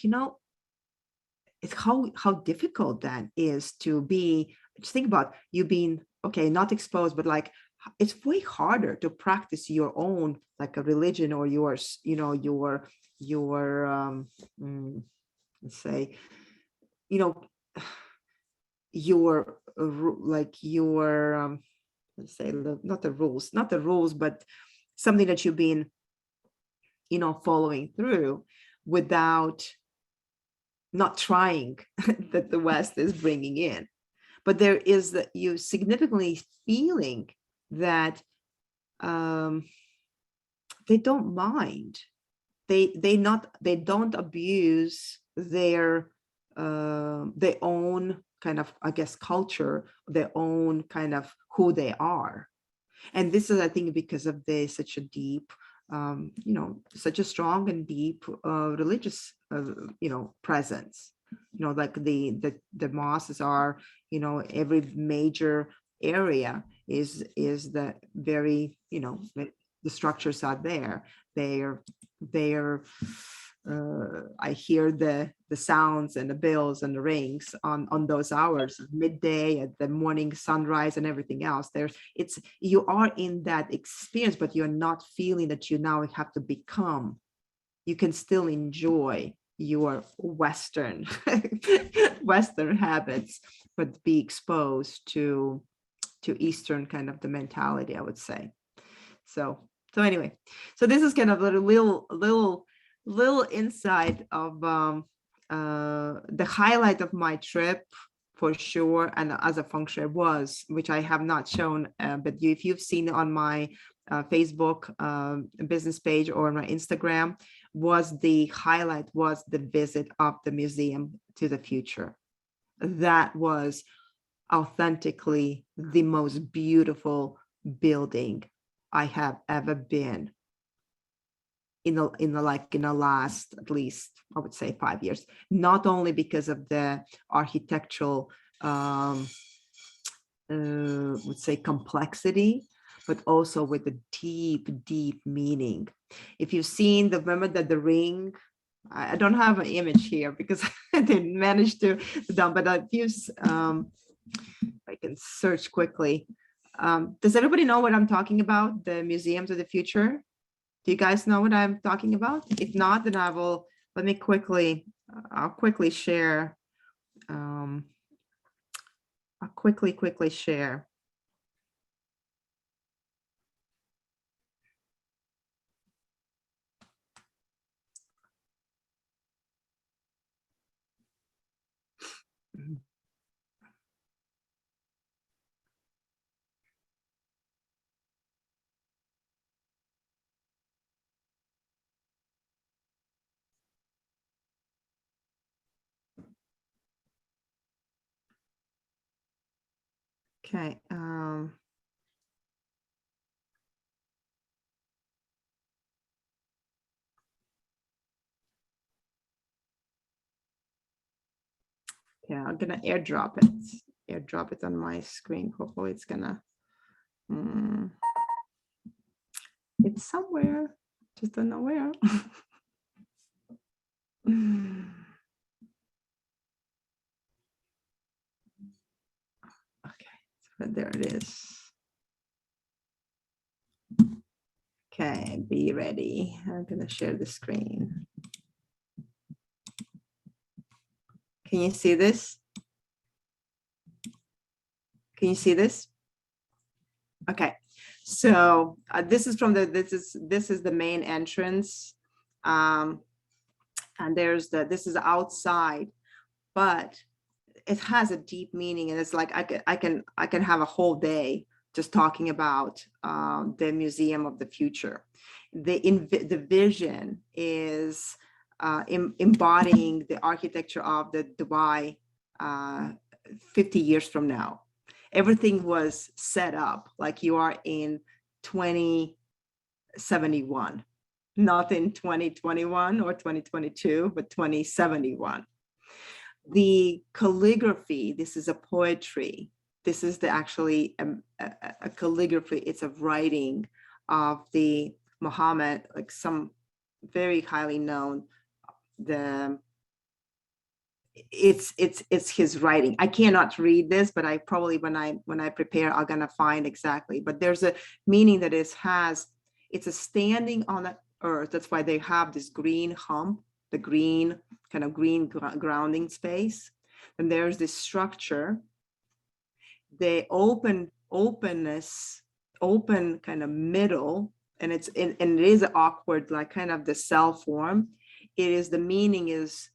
it's how difficult that is to be. Just think about you being, okay, not exposed, but like it's way harder to practice your own, like a religion, or yours, your let's say, your let's say, not the rules, but something that you've been following through, without not trying that the West is bringing in. But there is that you significantly feeling that they don't mind, they don't abuse their own kind of, I guess, culture, their own kind of who they are. And this is, I think, because of such a deep such a strong and deep religious presence. Like the mosques are, every major area is the very, the structures are there. They're I hear the sounds and the bells and the rings on those hours, midday, at the morning sunrise, and everything else. You are in that experience, but you're not feeling that you now have to become. You can still enjoy your Western habits, but be exposed to Eastern kind of the mentality, I would say. So anyway, so this is kind of a little insight of the highlight of my trip, for sure, and as a Feng Shui was, which I have not shown, but if you've seen on my Facebook business page or on my Instagram, was the highlight was the visit of the museum to the future. That was authentically the most beautiful building I have ever been in the last, at least I would say 5 years. Not only because of the architectural would say complexity, but also with the deep meaning. If you've seen remember that the ring, I don't have an image here because I didn't manage to dump, but if you I can search quickly. Does everybody know what I'm talking about? The Museums of the Future? Do you guys know what I'm talking about? If not, then I'll quickly share. I'll quickly share. Okay. Yeah, I'm gonna airdrop it. Airdrop it on my screen. Hopefully it's gonna. It's somewhere. Just don't know where. Okay, so there it is. Okay, be ready. I'm gonna share the screen. Can you see this? Can you see this? Okay, so this is from the this is the main entrance, and there's this is outside, but it has a deep meaning, and it's like I can have a whole day just talking about the Museum of the Future. The vision is embodying the architecture of the Dubai 50 years from now. Everything was set up like you are in 2071, not in 2021 or 2022, but 2071. The calligraphy, this is a poetry. This is actually a calligraphy. It's a writing of the Muhammad, like some very highly known. It's his writing. I cannot read this, but I probably when I prepare, I'm gonna find exactly. But there's a meaning that it's a standing on the earth. That's why they have this green hump, the green kind of green grounding space. And there's this structure, the openness, open kind of middle, and it is awkward, like kind of the cell form. It is the meaning is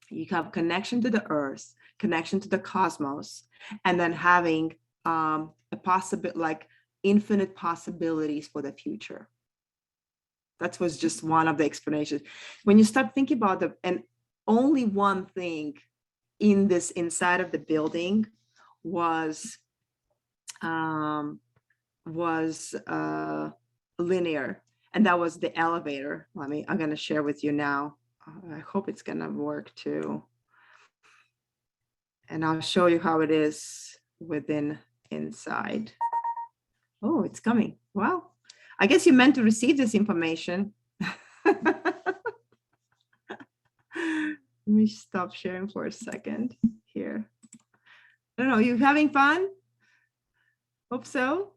you have connection to the earth, connection to the cosmos, and then having a possible, like infinite possibilities for the future. That was just one of the explanations. When you start thinking about and only one thing in this inside of the building was linear, and that was the elevator. I'm going to share with you now. I hope it's going to work too. And I'll show you how it is inside. Oh, it's coming. Wow. I guess you meant to receive this information. Let me stop sharing for a second here. I don't know, you having fun? Hope so.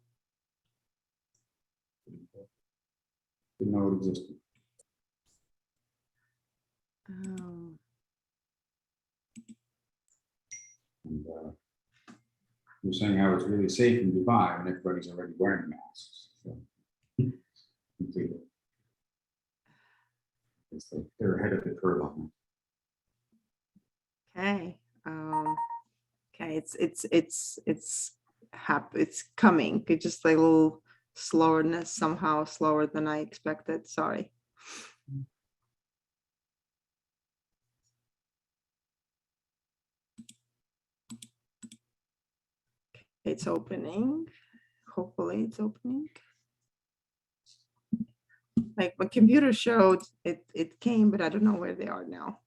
Didn't know it existed. And you're saying how it's really safe in Dubai when everybody's already wearing masks. So, completely. It's like they're ahead of the curve on that.
Okay. Okay. It's coming. It's just like a little slowness, somehow slower than I expected. Sorry. It's opening. Hopefully it's opening. Like my computer showed it came, but I don't know where they are now.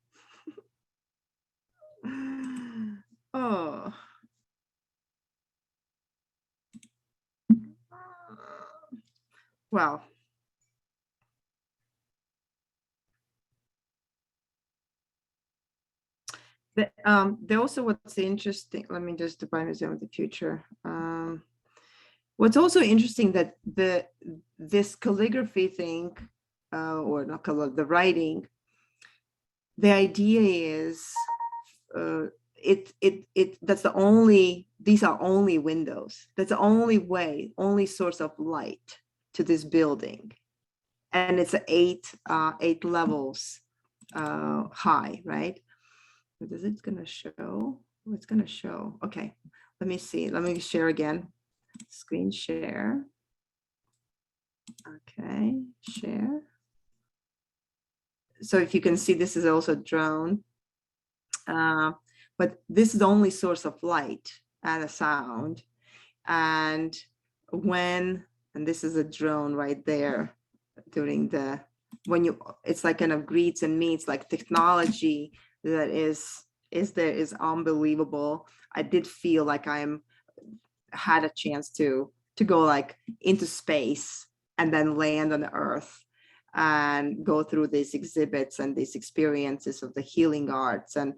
Oh. Well. They also, what's interesting, let me just Dubai Museum of the Future. What's also interesting that this calligraphy thing, or not calligraphy, the writing, the idea is that's the only, these are only windows. That's the only way, only source of light to this building. And it's 8 levels high, right? What is it gonna show? Oh, it's gonna show. Okay, let me see. Let me share again. Screen share. Okay, share. So if you can see, this is also drone. But this is the only source of light and a sound. And and this is a drone right there during it's like kind of greets and meets, like technology that is unbelievable. I did feel like had a chance to go like into space and then land on the earth and go through these exhibits and these experiences of the healing arts and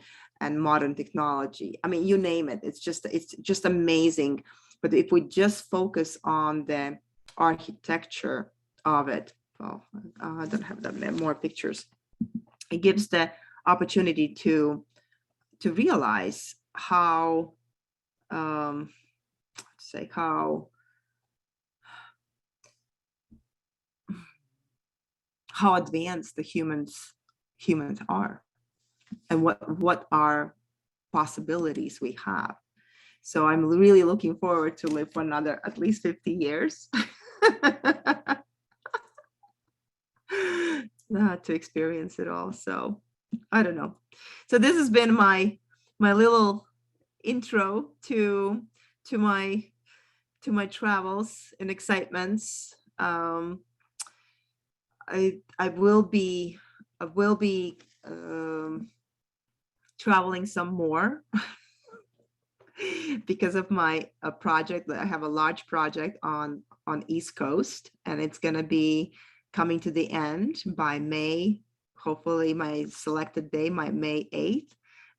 modern technology. I mean, you name it, it's just amazing. But if we just focus on the architecture of it, well, I don't have that many more pictures. It gives the opportunity to realize how how advanced the humans are, and what are possibilities we have. So I'm really looking forward to live for another at least 50 years to experience it all. So I don't know. So this has been my little intro to my travels and excitements. I will be traveling some more because of my project. I have a large project on East Coast, and it's going to be coming to the end by May. Hopefully my selected day, May 8th.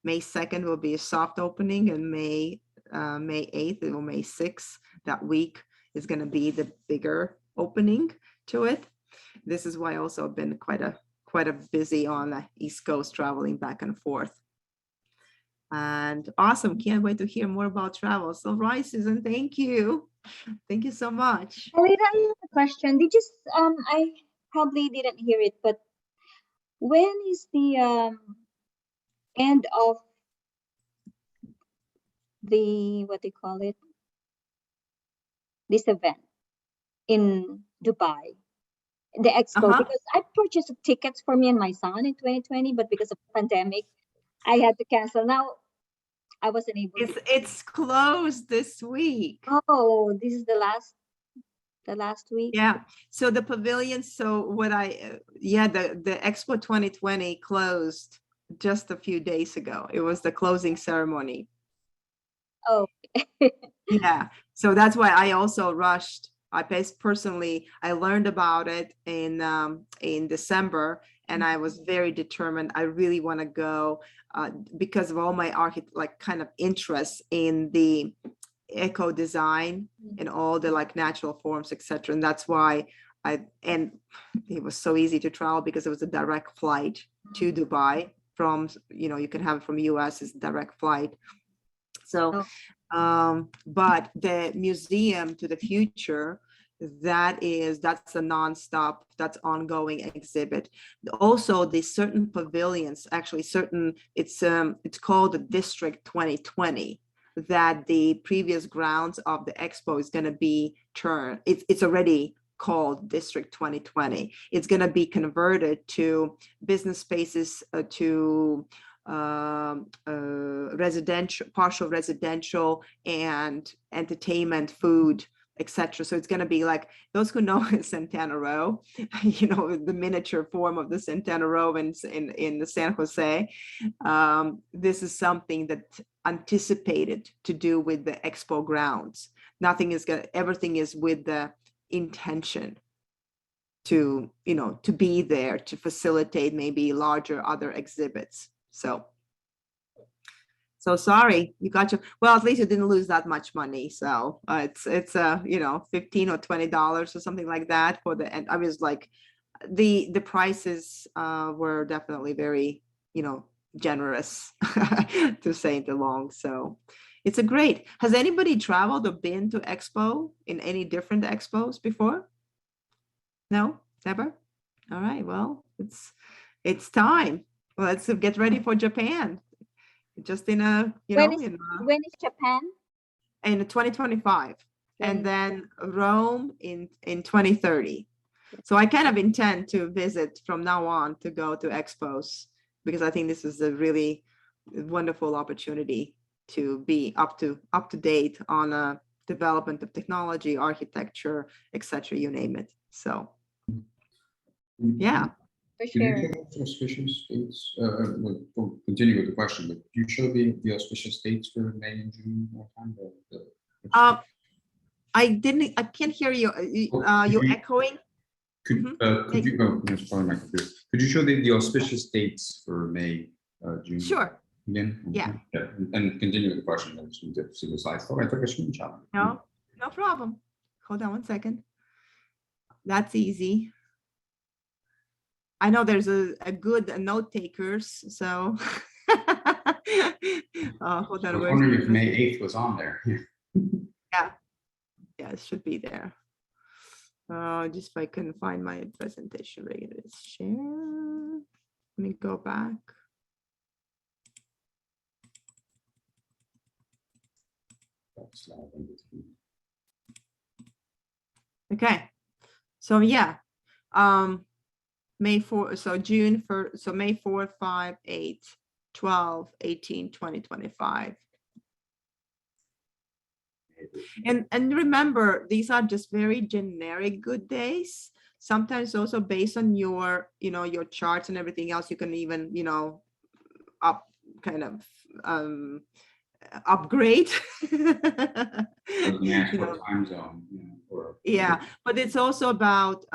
May 2nd will be a soft opening, and May 8th or May 6th, that week, is going to be the bigger opening to it. This is why also I've been quite a busy on the East Coast, traveling back and forth. And awesome, can't wait to hear more about travel. So right, Susan, thank you so much.
Alita, I have a question. Did you I probably didn't hear it, but when is the end of the, what they call it, this event in Dubai, the expo? Because I purchased tickets for me and my son in 2020, but because of the pandemic, I had to cancel. Now I wasn't able
it's closed this week.
Oh, this is the last week.
Yeah, so the pavilion, so what the Expo 2020 closed just a few days ago. It was the closing ceremony.
Oh.
Yeah, so that's why I also rushed. I personally, I learned about it in December, and I was very determined. I really want to go because of all my kind of interest in the eco design and all the like natural forms, etc. And that's why and it was so easy to travel because it was a direct flight to Dubai from, you can have it from US, is direct flight. So but the Museum to the Future, that's a nonstop, that's ongoing exhibit. Also, the certain pavilions, actually it's called the District 2020, that the previous grounds of the expo is going to be turned. It's already called District 2020. It's going to be converted to business spaces, to residential, partial residential, and entertainment, food, etc. So it's going to be like, those who know Santana Row, the miniature form of the Santana Row in the San Jose. This is something that anticipated to do with the expo grounds. Everything is with the intention to be there to facilitate maybe larger other exhibits. So sorry, well, at least you didn't lose that much money. So it's $15 or $20 or something like that for the, and I was like, the prices were definitely very, generous to say the long. So it's a great. Has anybody traveled or been to expo in any different expos before? No, never. All right, well, it's time. Let's get ready for Japan. Just in a,
when is Japan?
In 2025, and then Rome in 2030. So I kind of intend to visit from now on to go to expos, because I think this is a really wonderful opportunity to be up to date on the development of technology, architecture, etc., you name it. So yeah.
For
Can you
sure.
show the auspicious dates? We'll continue with the question, but you show the auspicious dates for May and June more time?
I can't hear you. You're echoing.
Could you, oh, that's probably my computer. Could you show the auspicious dates for May, June?
Sure.
Again?
Yeah.
And continue with the question. I just need to see the slides. Oh, I took a screenshot.
No problem. Hold on one second. That's easy. I know there's a good note takers, so hold on.
I was wondering if May 8th was on there.
Yeah, it should be there. Just if I couldn't find my presentation, regular share. Let me go back. Okay, so yeah, May 4, so June 1st, so May 4, 5, 8, 12, 18, 20, 25. And remember, these are just very generic good days. Sometimes also based on your, your charts and everything else, you can even, upgrade.
Time zone,
Yeah, but it's also about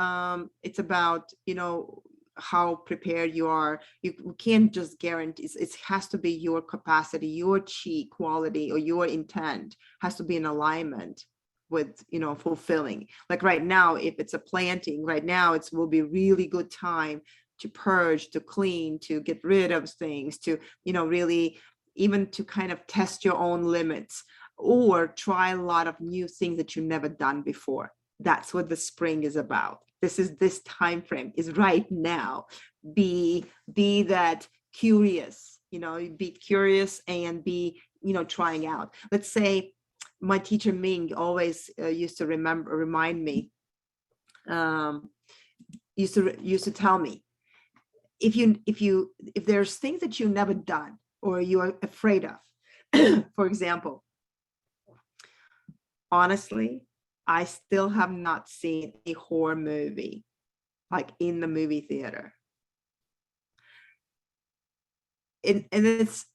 how prepared you are. You can't just guarantee. It has to be your capacity, your chi quality, or your intent has to be in alignment with fulfilling. Like right now, if it's a planting, right now it will be really good time to purge, to clean, to get rid of things, to really even to kind of test your own limits or try a lot of new things that you've never done before. That's what the spring is about. This time frame is right now. Be that curious, be curious and be, trying out. Let's say my teacher Ming always used to remind me, used to tell me, if there's things that you've never done or you're afraid of, for example, honestly, I still have not seen a horror movie like in the movie theater. And it's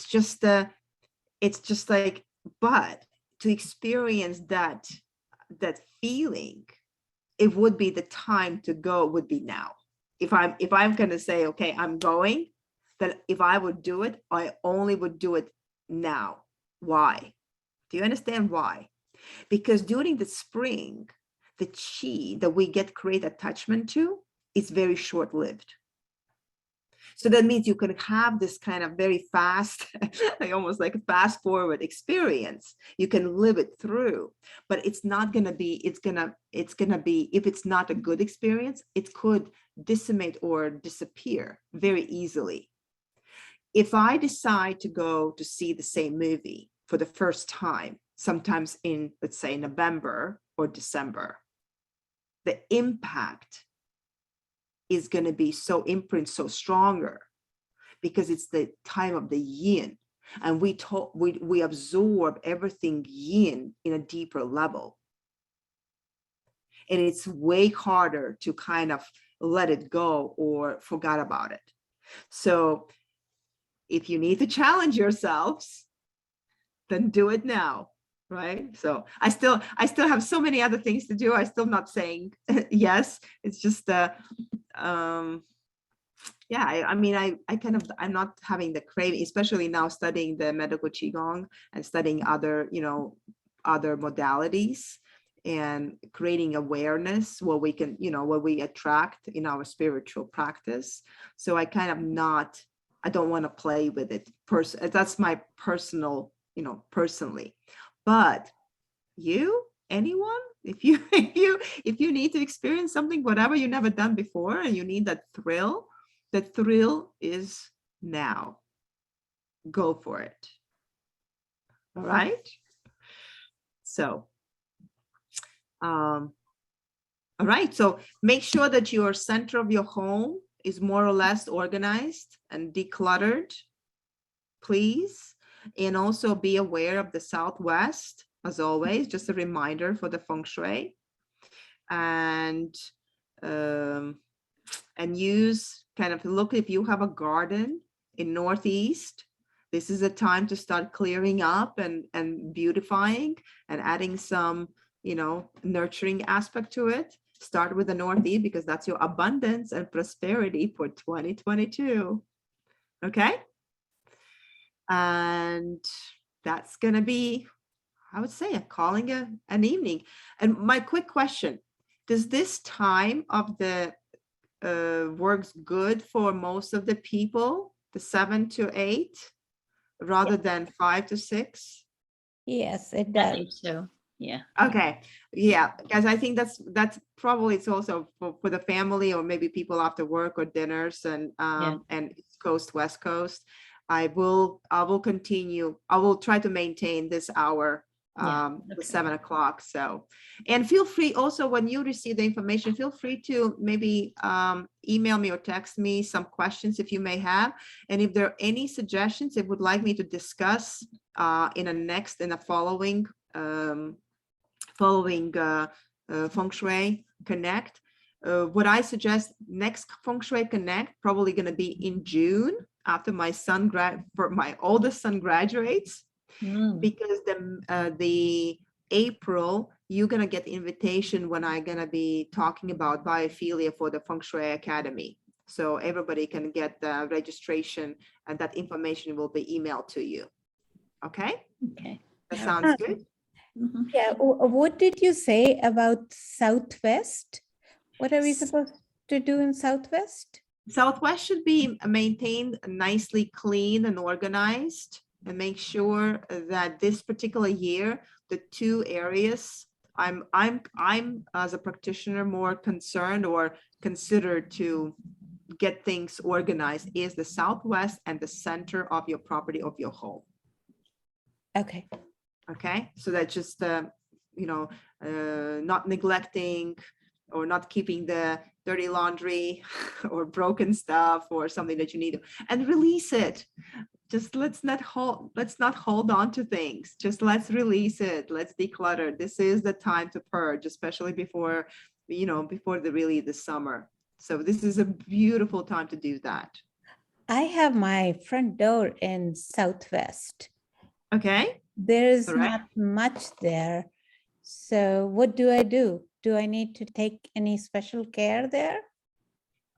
just like, but to experience that feeling, it would be the time to go would be now. If I'm going to say, okay, I'm going, then if I would do it, I only would do it now. Why? Do you understand why? Because during the spring, the chi that we get great attachment to is very short-lived. So that means you can have this kind of very fast, like almost like a fast forward experience. You can live it through, but it's not going to be, it's going to be, if it's not a good experience, it could decimate or disappear very easily. If I decide to go to see the same movie for the first time, sometimes in, let's say, November or December, the impact is going to be so imprint, so stronger, because it's the time of the yin, and we absorb everything yin in a deeper level, and it's way harder to kind of let it go or forget about it. So if you need to challenge yourselves, then do it now. Right. So I still have so many other things to do. I'm still not saying yes. It's just yeah, I mean, I'm not having the craving, especially now studying the medical qigong and studying other, other modalities and creating awareness what we can, what we attract in our spiritual practice. So I kind of I don't want to play with it. That's my personal, personally. But anyone, if you need to experience something, whatever you never done before, and you need that thrill, the thrill is now. Go for it. All right. So, all right. So make sure that your center of your home is more or less organized and decluttered, please. And also be aware of the Southwest. as always, just a reminder for the feng shui. And use kind of look, if you have a garden in Northeast, this is a time to start clearing up and beautifying and adding some, you know, nurturing aspect to it. Start with the Northeast because that's your abundance and prosperity for 2022. Okay. And that's going to be, I would say, calling an evening. And my quick question, does this time of the works good for most of the people, the 7 to 8, rather than 5 to 6?
Yes, it
I
does.
think so.
Yeah.
Okay, yeah, because I think that's probably, it's also for the family or maybe people after work or dinners and East Coast, West Coast. I will continue. I will try to maintain this hour, the 7 o'clock. So, and feel free also when you receive the information, feel free to maybe email me or text me some questions if you may have. And if there are any suggestions that would like me to discuss in the following Feng Shui Connect. What I suggest next Feng Shui Connect probably going to be in June after my oldest son graduates, because the April you're going to get the invitation when I'm going to be talking about biophilia for the Feng Shui Academy. So everybody can get the registration and that information will be emailed to you. Okay.
Okay.
That sounds good.
Yeah, what did you say about Southwest? What are we supposed to do in Southwest?
Southwest should be maintained nicely clean and organized, and make sure that this particular year, the 2 areas I'm as a practitioner more concerned or considered to get things organized is the Southwest and the center of your property of your home.
Okay.
Okay, so that's just not neglecting or not keeping the dirty laundry or broken stuff or something that you need, and release it. Just let's not hold on to things. Just let's release it. Let's declutter. This is the time to purge, especially before the summer. So this is a beautiful time to do that.
I have my front door in Southwest.
Okay.
There's
Correct.
not much there. So what do I do? Do I need to take any special care there?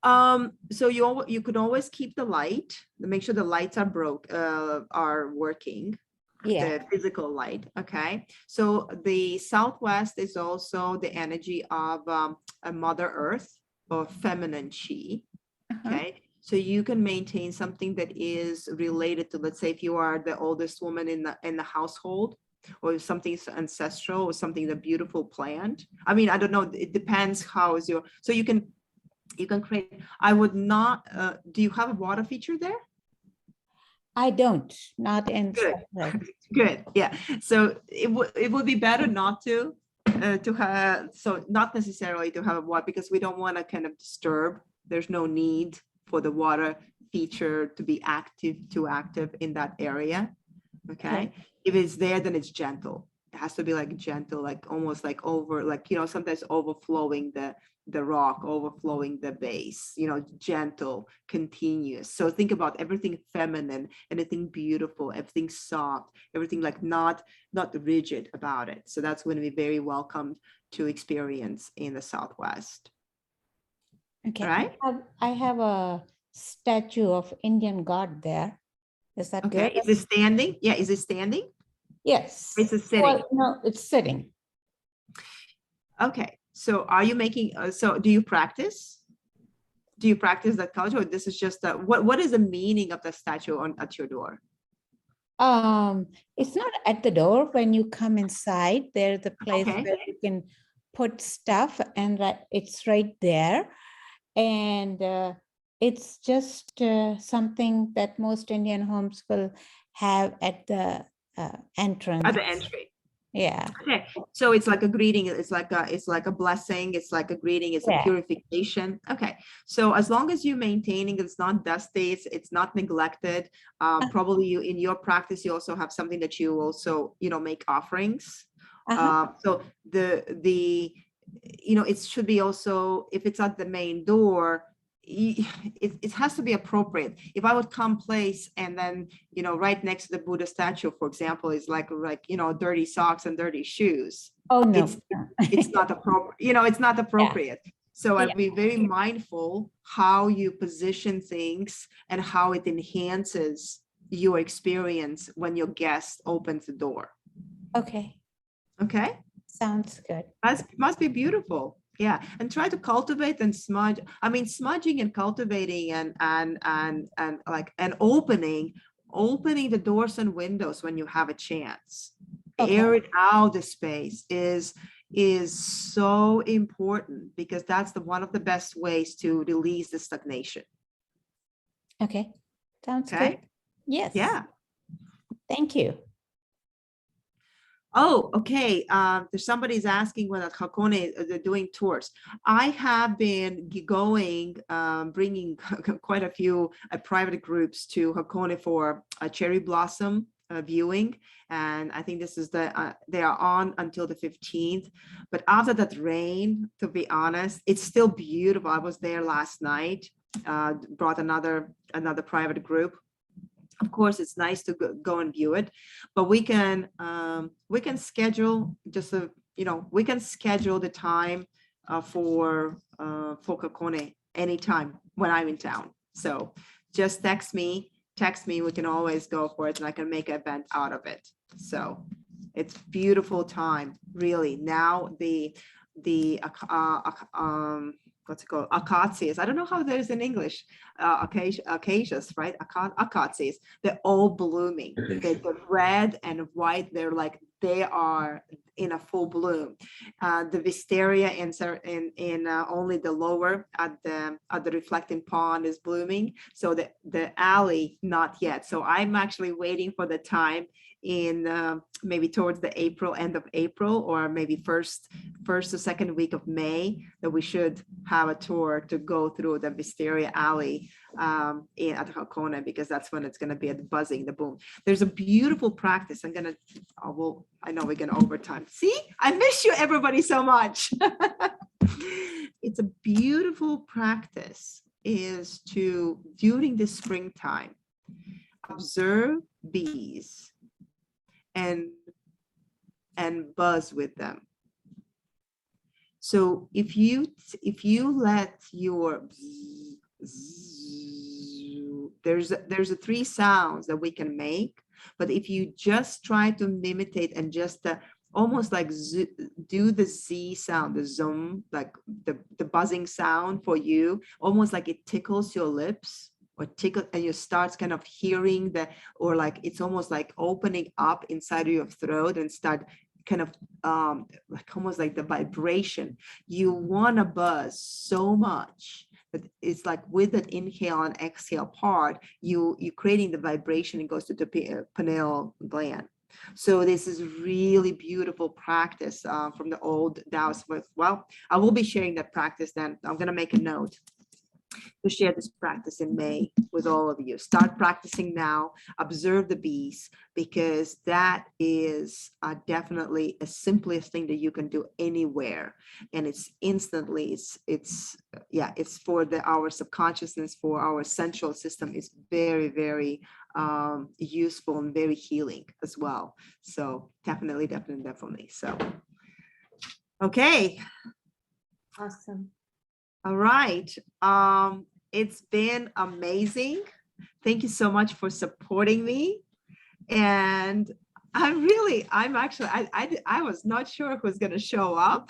So you could always keep the light, make sure the lights are working.
Yeah.
The physical light. Okay. So the Southwest is also the energy of a Mother Earth or feminine chi. Okay. So you can maintain something that is related to, let's say, if you are the oldest woman in the household, or something ancestral, or something, the beautiful plant. I mean, I don't know. It depends how is your. So you can create. I would not. Do you have a water feature there?
I don't. Not in
Good.
Southwest.
Good. Yeah. So it would be better not to have. So not necessarily to have a water, because we don't want to kind of disturb. There's no need for the water feature to be active in that area. Okay. If it's there, then it's gentle. It has to be like gentle, like almost like over, like, sometimes overflowing the rock, overflowing the base, gentle, continuous. So think about everything feminine, anything beautiful, everything soft, everything like not rigid about it. So that's going to be very welcomed to experience in the Southwest.
Okay.
Right.
I have a statue of Indian god there. Is that
Okay.
good?
Is it standing? Yeah. Is it standing?
Yes.
Is it sitting?
Well, no, it's sitting.
Okay. So are you making, so do you practice? Do you practice that culture, or this is just what is the meaning of the statue at your door?
It's not at the door. When you come inside, there's a place
Okay.
where you can put stuff, and it's right there. And it's just something that most Indian homes will have at the entrance.
At the entry.
Yeah.
Okay. So it's like a greeting. It's like a blessing. It's like a greeting. It's a purification. Okay. So as long as you're maintaining, it's not dusty, it's not neglected. Probably in your practice, you also have something that you also, make offerings. So it should be also, if it's at the main door, it has to be appropriate. If I would come place and then, right next to the Buddha statue, for example, is like, dirty socks and dirty shoes.
Oh, no.
It's not appropriate, it's not appropriate. So I'd be very mindful how you position things and how it enhances your experience when your guest opens the door.
Okay.
Okay.
Sounds good.
Must be beautiful. Yeah. And try to cultivate and smudge. I mean, smudging and cultivating and opening the doors and windows when you have a chance.
Okay.
Airing out the space is so important, because that's one of the best ways to release the stagnation.
Okay. Sounds
Okay.
good. Yes.
Yeah.
Thank you.
Oh, okay. There's somebody's asking whether Hakone, they're doing tours. I have been going, bringing quite a few private groups to Hakone for a cherry blossom viewing. And I think this is they are on until the 15th. But after that rain, to be honest, it's still beautiful. I was there last night, brought another private group. Of course, it's nice to go and view it, but we can schedule we can schedule the time for Hakone anytime when I'm in town. So just text me, we can always go for it, and I can make an event out of it. So it's beautiful time, really. Now the what's it called? Acacias. I don't know how that is in English. Acacias, right? Acacias. They're all blooming. They're red and white. They are in a full bloom. The wisteria in only the lower at the reflecting pond is blooming. So the alley not yet. So I'm actually waiting for the time in maybe towards the end of April, or maybe first or second week of May, that we should have a tour to go through the wisteria alley at Hakone, because that's when it's going to be at the buzzing, the boom. There's a beautiful practice. I know we're going to overtime. See, I miss you everybody so much. It's a beautiful practice, is to, during the springtime, observe bees and buzz with them. So if you let your there's a 3 sounds that we can make, but if you just try to imitate and just almost like do the Z sound, the zoom, like the buzzing sound for you, almost like it tickles your lips, or tickle, and you start kind of hearing or like it's almost like opening up inside of your throat, and start kind of like almost like the vibration. You want to buzz so much that it's like with that inhale and exhale part, you creating the vibration. It goes to the pineal gland. So this is really beautiful practice from the old Taoist. Well, I will be sharing that practice then. I'm going to make a note to share this practice in May with all of you. Start practicing now. Observe the bees, because that is definitely a simplest thing that you can do anywhere, and it's instantly. It's for our subconsciousness, for our central system. It's very, very useful and very healing as well. So definitely. So okay.
Awesome.
All right. It's been amazing. Thank you so much for supporting me. And I was not sure who's going to show up.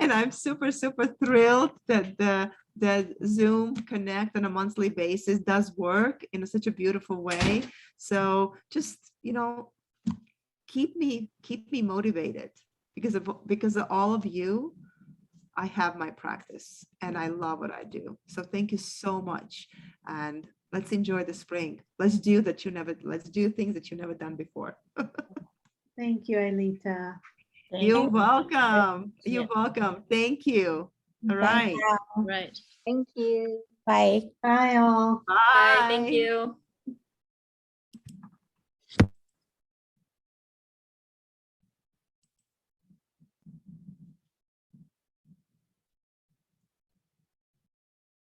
And I'm super, super thrilled that the Zoom Connect on a monthly basis does work in such a beautiful way. So just, keep me motivated. Because of all of you, I have my practice and I love what I do. So thank you so much. And let's enjoy the spring. Let's do things that you've never done before.
Thank you, Aelita.
You're welcome. You're welcome. Thank you. All right.
Right.
Thank you.
Bye.
Bye all.
Bye.
Thank you.